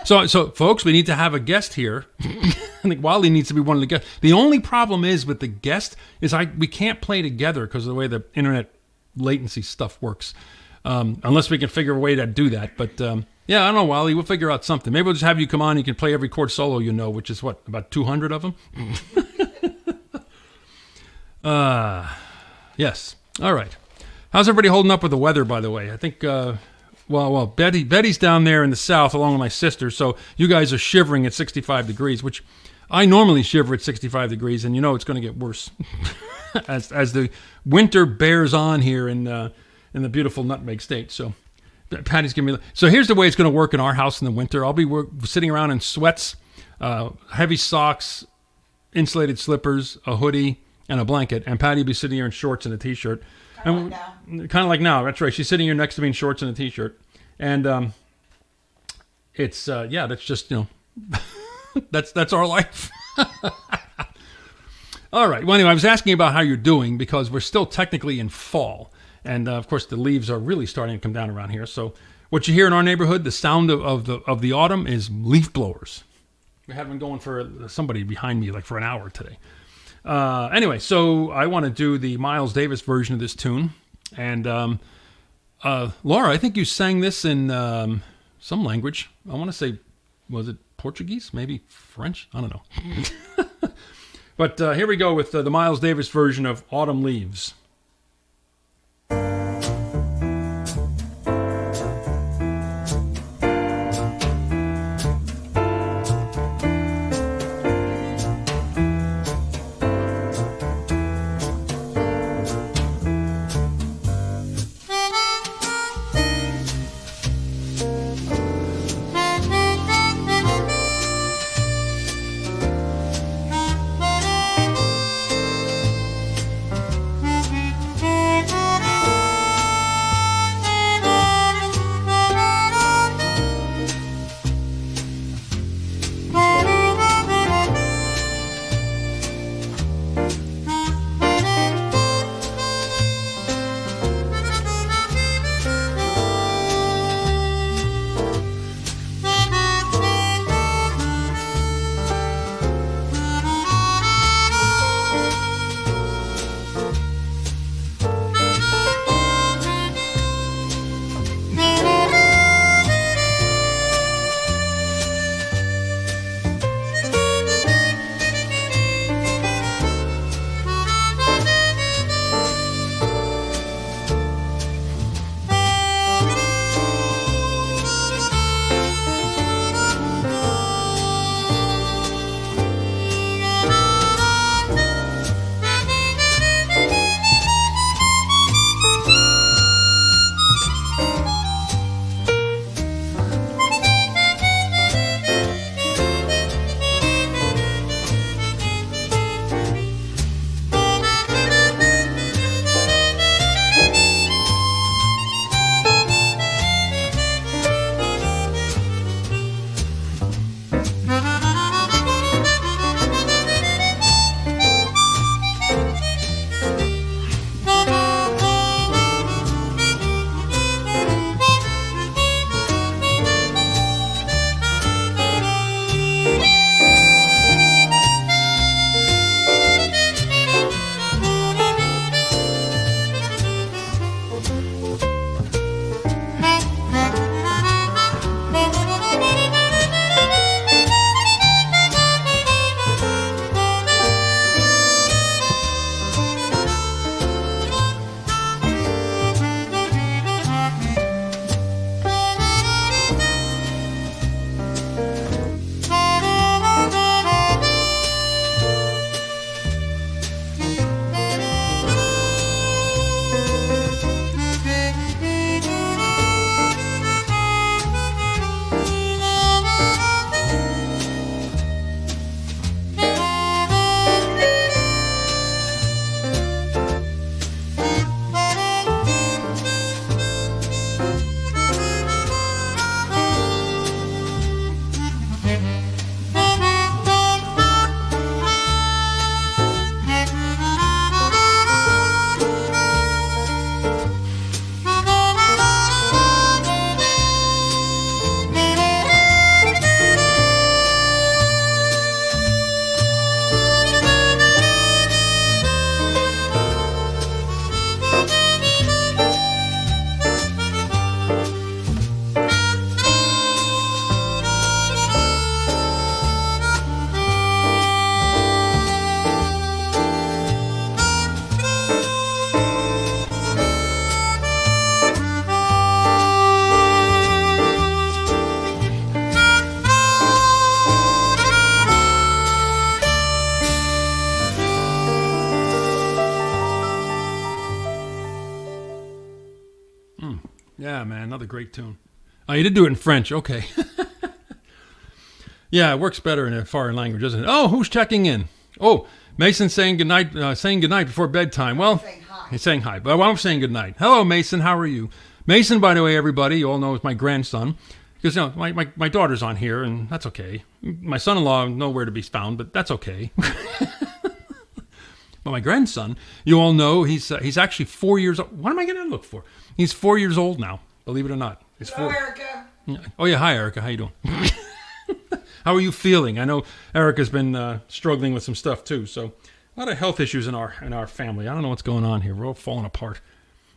So folks, we need to have a guest here. I think Wally needs to be one of the guests. The only problem is with the guest is we can't play together because of the way the internet latency stuff works. Unless we can figure a way to do that. But yeah, I don't know, Wally. We'll figure out something. Maybe we'll just have you come on. You can play every chord solo which is what, about 200 of them? Yes. All right. How's everybody holding up with the weather, by the way? I think, well, Betty's down there in the south along with my sister, so you guys are shivering at 65 degrees, which I normally shiver at 65 degrees, and it's going to get worse as the winter bears on here in the beautiful Nutmeg State. So Patty's giving me... So here's the way it's going to work in our house in the winter. I'll be sitting around in sweats, heavy socks, insulated slippers, a hoodie, and a blanket. And Patty will be sitting here in shorts and a T-shirt. Kind of like now. That's right. She's sitting here next to me in shorts and a T-shirt. And it's... that's just, that's our life. All right. Well, anyway, I was asking about how you're doing because we're still technically in fall. And, of course, the leaves are really starting to come down around here. So what you hear in our neighborhood, the sound of the autumn is leaf blowers. We had one going for somebody behind me like for an hour today. Anyway, so I want to do the Miles Davis version of this tune. And Laura, I think you sang this in some language. I want to say, was it Portuguese? Maybe French? I don't know. But here we go with the Miles Davis version of Autumn Leaves. Yeah, man, another great tune. Oh, you did do it in French. Okay. Yeah, it works better in a foreign language, doesn't it? Oh, who's checking in? Oh, Mason's saying goodnight before bedtime. Well, Saying hi. he's saying hi, but I'm saying goodnight. Hello, Mason. How are you? Mason, by the way, everybody, you all know is my grandson. Because, you know, my daughter's on here, and that's okay. My son-in-law, nowhere to be found, but that's okay. But my grandson, you all know, he's actually 4 years old. What am I going to look for? He's 4 years old now, believe it or not. He's Hello, 4. Erica. Oh, yeah. Hi, Erica. How you doing? How are you feeling? I know Erica's been struggling with some stuff, too. So a lot of health issues in our family. I don't know what's going on here. We're all falling apart.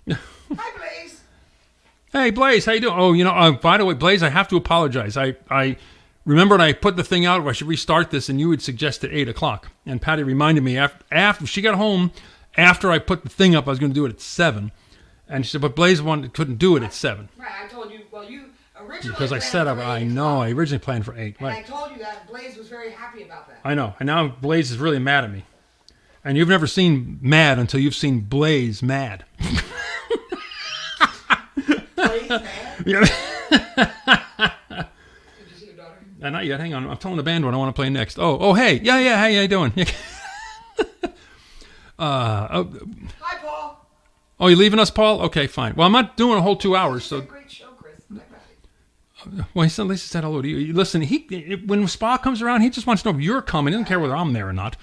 Hi, Blaze. Hey, Blaze. How you doing? Oh, you know, by the way, Blaze, I have to apologize. I remembered I put the thing out where I should restart this, and you had suggested 8 o'clock. And Patty reminded me after she got home, after I put the thing up, I was going to do it at 7. And she said, but Blaze couldn't do it at 7. Right, I told you, well, you originally Because I planned said, for 8 I know, o'clock. I originally planned for 8. And I Right. told you that Blaze was very happy about that. I know. And now Blaze is really mad at me. And you've never seen mad until you've seen Blaze mad. Blaze, man. Yeah. Did you see your daughter? Not yet. Hang on. I'm telling the band what I want to play next. Oh, hey. Yeah. How you doing? Hi, Paul. Oh, you leaving us, Paul? Okay, fine. Well, I'm not doing a whole 2 hours, so... Great show, Chris. Hi, Patty. Well, at least he said hello to you. Listen, when Spa comes around, he just wants to know if you're coming. He doesn't care whether I'm there or not.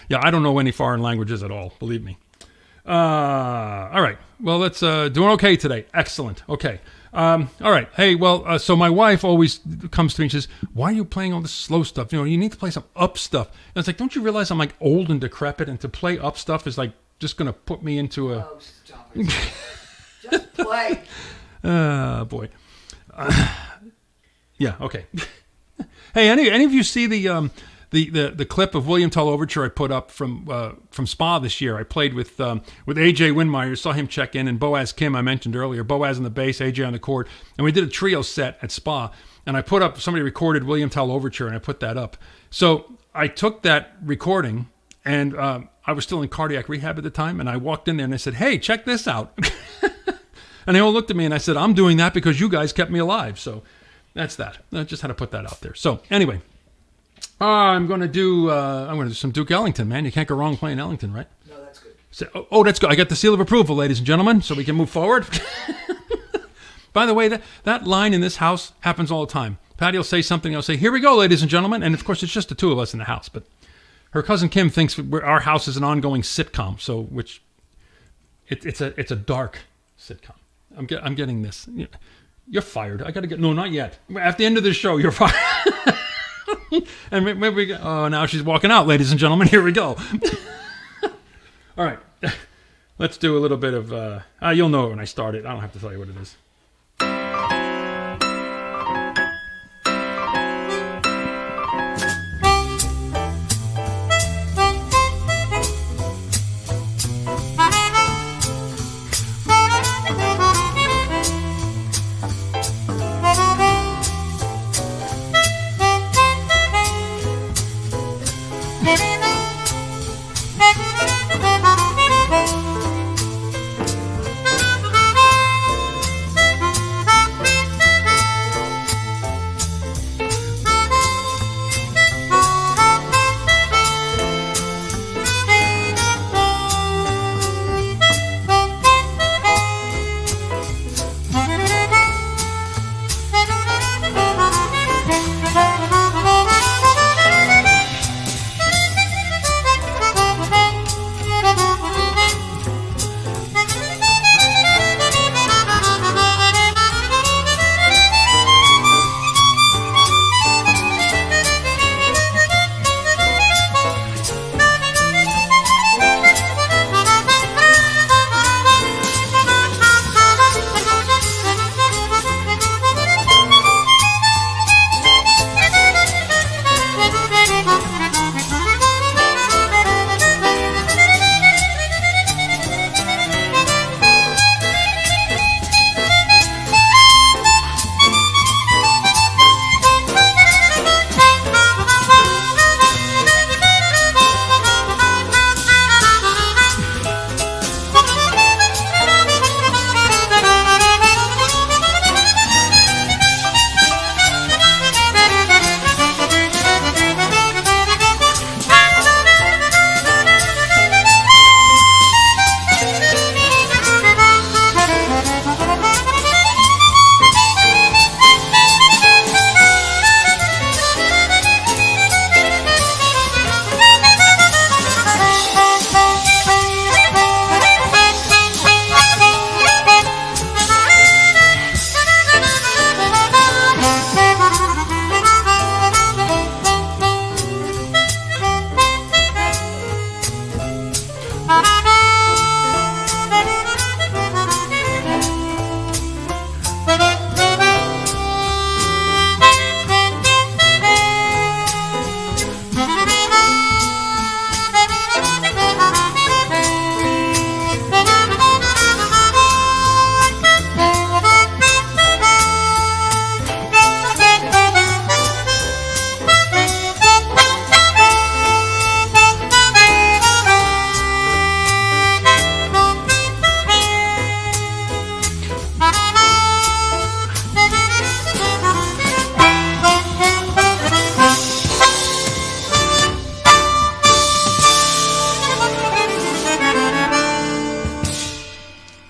Yeah, I don't know any foreign languages at all, believe me. All right. Well, let's doing okay today. Excellent. Okay. All right. Hey, well, so my wife always comes to me and says, why are you playing all this slow stuff? You know, you need to play some up stuff. And it's like, don't you realize I'm like old and decrepit, and to play up stuff is like just going to put me into a... Oh, stop it. Just play. Boy. Yeah, okay. Hey, any of you see the clip of William Tell Overture I put up from Spa this year? I played with AJ Winmeyer, saw him check in, and Boaz Kim I mentioned earlier. Boaz on the bass, AJ on the chord, and we did a trio set at Spa. And I put up, somebody recorded William Tell Overture, and I put that up. So I took that recording, and I was still in cardiac rehab at the time, and I walked in there and I said, hey, check this out. And they all looked at me and I said, I'm doing that because you guys kept me alive. So that's that. I just had to put that out there. So anyway, I'm going to do some Duke Ellington, man. You can't go wrong playing Ellington, right? No, that's good. So, that's good. I got the seal of approval, ladies and gentlemen, so we can move forward. By the way, that line in this house happens all the time. Patty will say something. I'll say, here we go, ladies and gentlemen. And of course, it's just the two of us in the house. But her cousin Kim thinks our house is an ongoing sitcom. So which it's a dark sitcom. I'm getting this. You're fired. I got to get... No, not yet. At the end of the show, you're fired. And maybe we go... Oh, now she's walking out, ladies and gentlemen. Here we go. All right. Let's do a little bit of... you'll know it when I start it. I don't have to tell you what it is.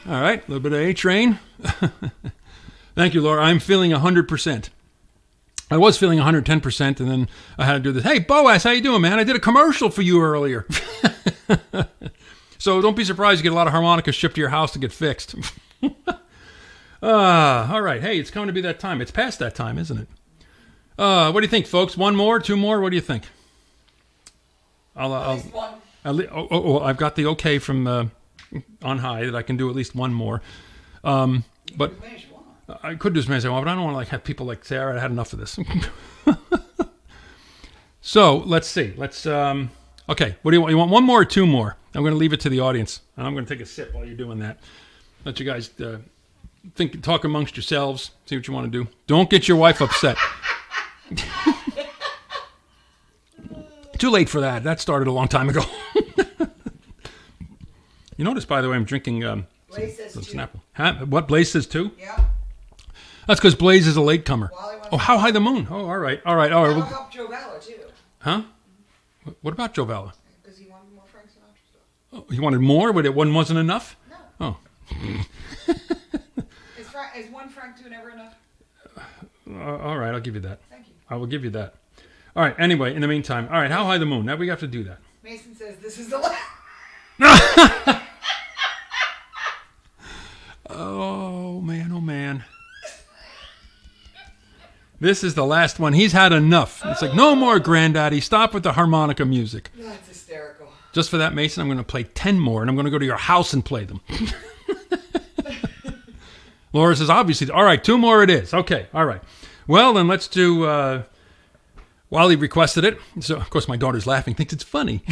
All right, a little bit of A Train. Thank you, Laura. I'm feeling 100%. I was feeling 110%, and then I had to do this. Hey, Boaz, how you doing, man? I did a commercial for you earlier. So don't be surprised you get a lot of harmonicas shipped to your house to get fixed. All right. Hey, it's coming to be that time. It's past that time, isn't it? What do you think, folks? One more? Two more? What do you think? At least one. I've got the okay from on high that I can do at least one more. But I could do as many as I want, but I don't want to have people say, all right, I had enough of this. So let's see. Okay, what do you want? You want one more or two more? I'm going to leave it to the audience. And I'm going to take a sip while you're doing that. Let you guys talk amongst yourselves, see what you want to do. Don't get your wife upset. Too late for that. That started a long time ago. You notice, by the way, I'm drinking Blaze says two. Snapple. Huh? What, Blaze says two? Yeah. That's because Blaze is a latecomer. Wally wants Oh, How High the Moon? Oh, all right. That'll help Joe Valla, too. Huh? What about Joe Valla? Because he wanted more Frank Sinatra stuff. Oh, he wanted more, but it wasn't enough? No. Oh. Is one Frank tune ever enough? All right, I'll give you that. Thank you. I will give you that. All right, anyway, in the meantime, all right, How High the Moon? Now we have to do that. Mason says this is the last. Oh, man. This is the last one. He's had enough. It's like, no more, Granddaddy. Stop with the harmonica music. That's hysterical. Just for that, Mason, I'm going to play 10 more, and I'm going to go to your house and play them. Laura says, obviously, all right, 2 more it is. Okay, all right. Well, then let's do, Wally requested it. So, of course, my daughter's laughing, thinks it's funny.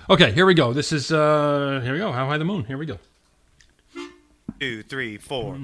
Okay, here we go. This is, here we go, How High the Moon. Here we go. 2, 3, 4.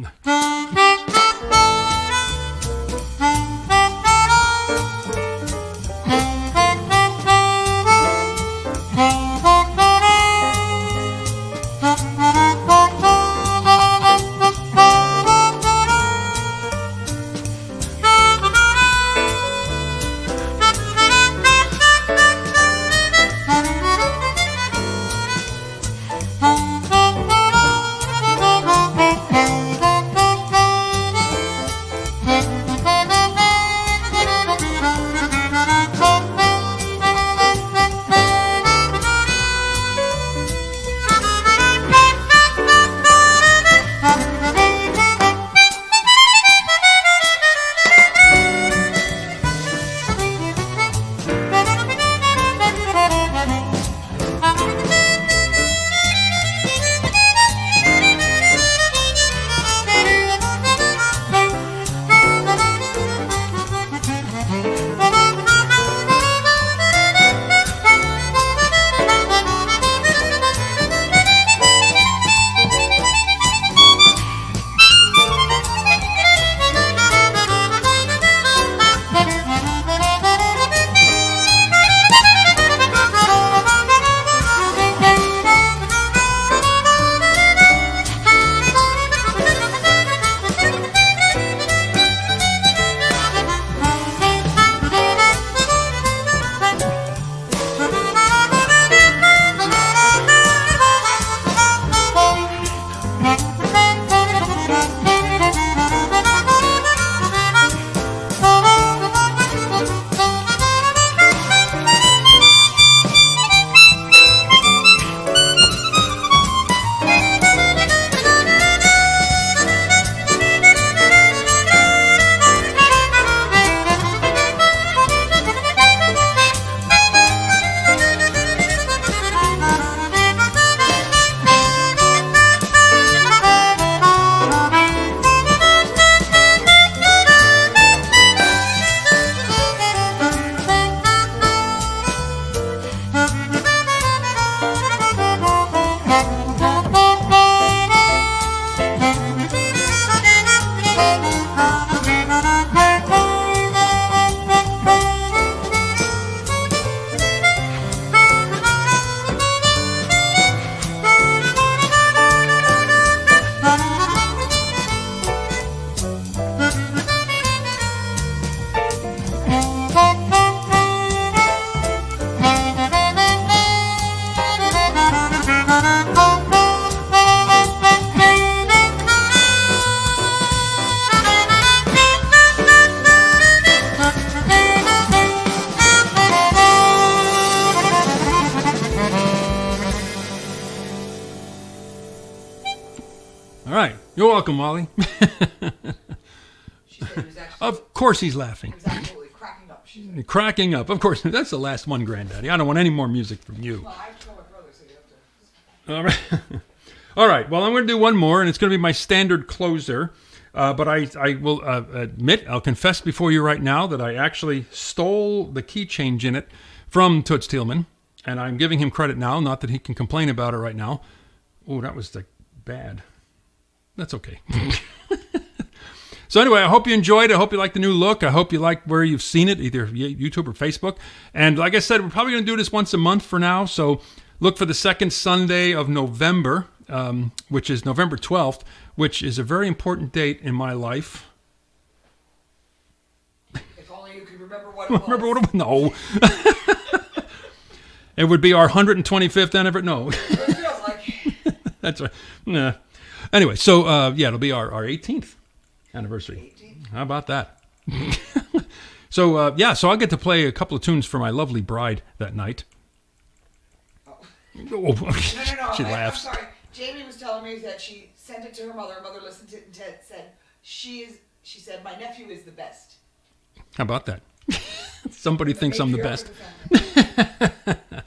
All right. You're welcome, Molly. She said he was actually, Of course he's laughing. he was absolutely cracking up. She said, Cracking up. Of course. That's the last one, Granddaddy. I don't want any more music from you. well, I told my brother, so you have to. All right. All right. Well, I'm going to do one more, and it's going to be my standard closer. But I will admit, I'll confess before you right now that I actually stole the key change in it from Toots Thielman, and I'm giving him credit now, not that he can complain about it right now. Oh, that was like bad. That's okay. So anyway, I hope you enjoyed it. I hope you like the new look. I hope you like where you've seen it, either YouTube or Facebook. And like I said, we're probably going to do this once a month for now. So look for the second Sunday of November, which is November 12th, which is a very important date in my life. If only you could remember what it was. Remember what it was? No. It would be our 125th anniversary. No. It feels like. That's right. Nah. Anyway, so yeah, it'll be our 18th anniversary. 18. How about that? So yeah, so I'll get to play a couple of tunes for my lovely bride that night. Oh. Oh, No. she laughs. I'm sorry. Jamie was telling me that she sent it to her mother. Her mother listened to it and said, she said, my nephew is the best. How about that? Somebody thinks I'm the best. Matriarch.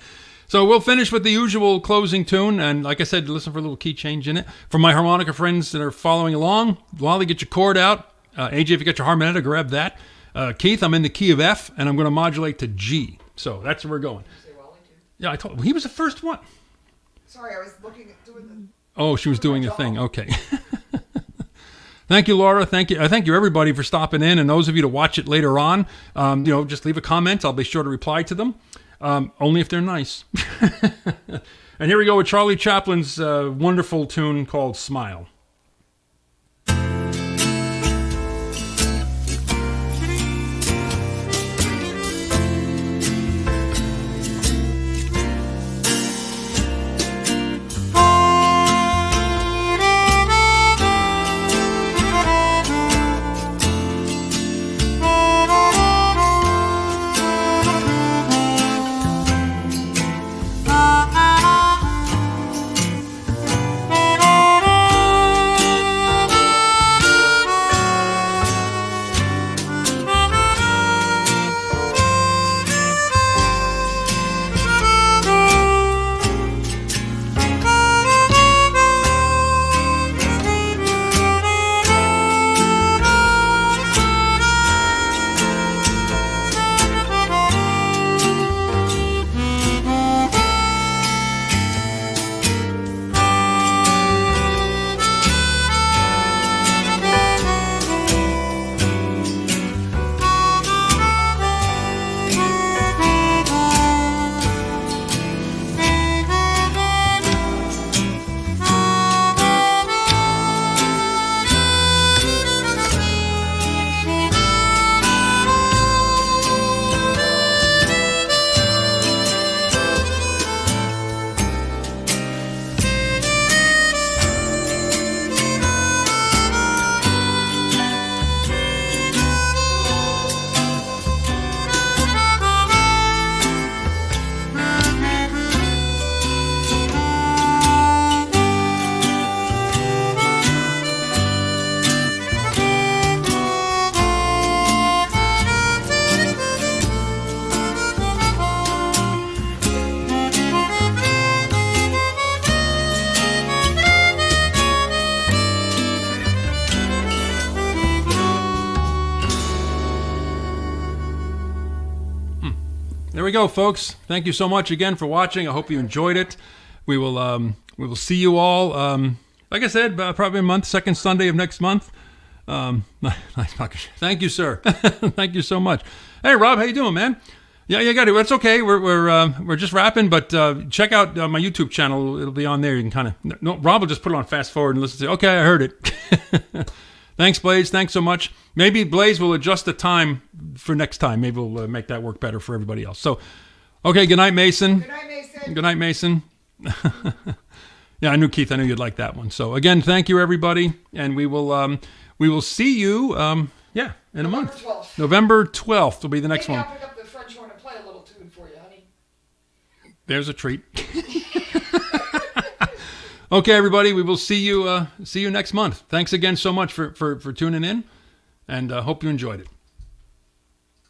So we'll finish with the usual closing tune, and like I said, listen for a little key change in it. For my harmonica friends that are following along, Wally, get your chord out. AJ, if you got your harmonica, grab that. Keith, I'm in the key of F, and I'm going to modulate to G. So that's where we're going. Did you say Wally too? Yeah, I told he was the first one. Sorry, I was looking at doing the. Oh, she was doing a thing. Okay. Thank you, Laura. Thank you. I thank you, everybody, for stopping in, and those of you to watch it later on. Just leave a comment. I'll be sure to reply to them. Only if they're nice. And here we go with Charlie Chaplin's wonderful tune called Smile. There we go, folks. Thank you so much again for watching. I hope you enjoyed it. We will see you all, like I said, probably a month, second Sunday of next month. Thank you, sir. Thank you so much. Hey, Rob, how you doing, man? Yeah, you got it. That's okay. We're just wrapping, but check out my YouTube channel. It'll be on there. You can kind of Rob will just put it on fast forward and listen to. Okay, I heard it. Thanks, Blaze. Thanks so much. Maybe Blaze will adjust the time for next time. Maybe we'll make that work better for everybody else. So, okay. Good night, Mason. Good night, Mason. Good night, Mason. Yeah, I knew Keith. I knew you'd like that one. So again, thank you, everybody, and we will see you. In a month. 12th. November 12th will be the next Maybe one. I'll pick up the French horn and play a little tune for you, honey. There's a treat. Okay, everybody, we will see you next month. Thanks again so much for tuning in, and hope you enjoyed it.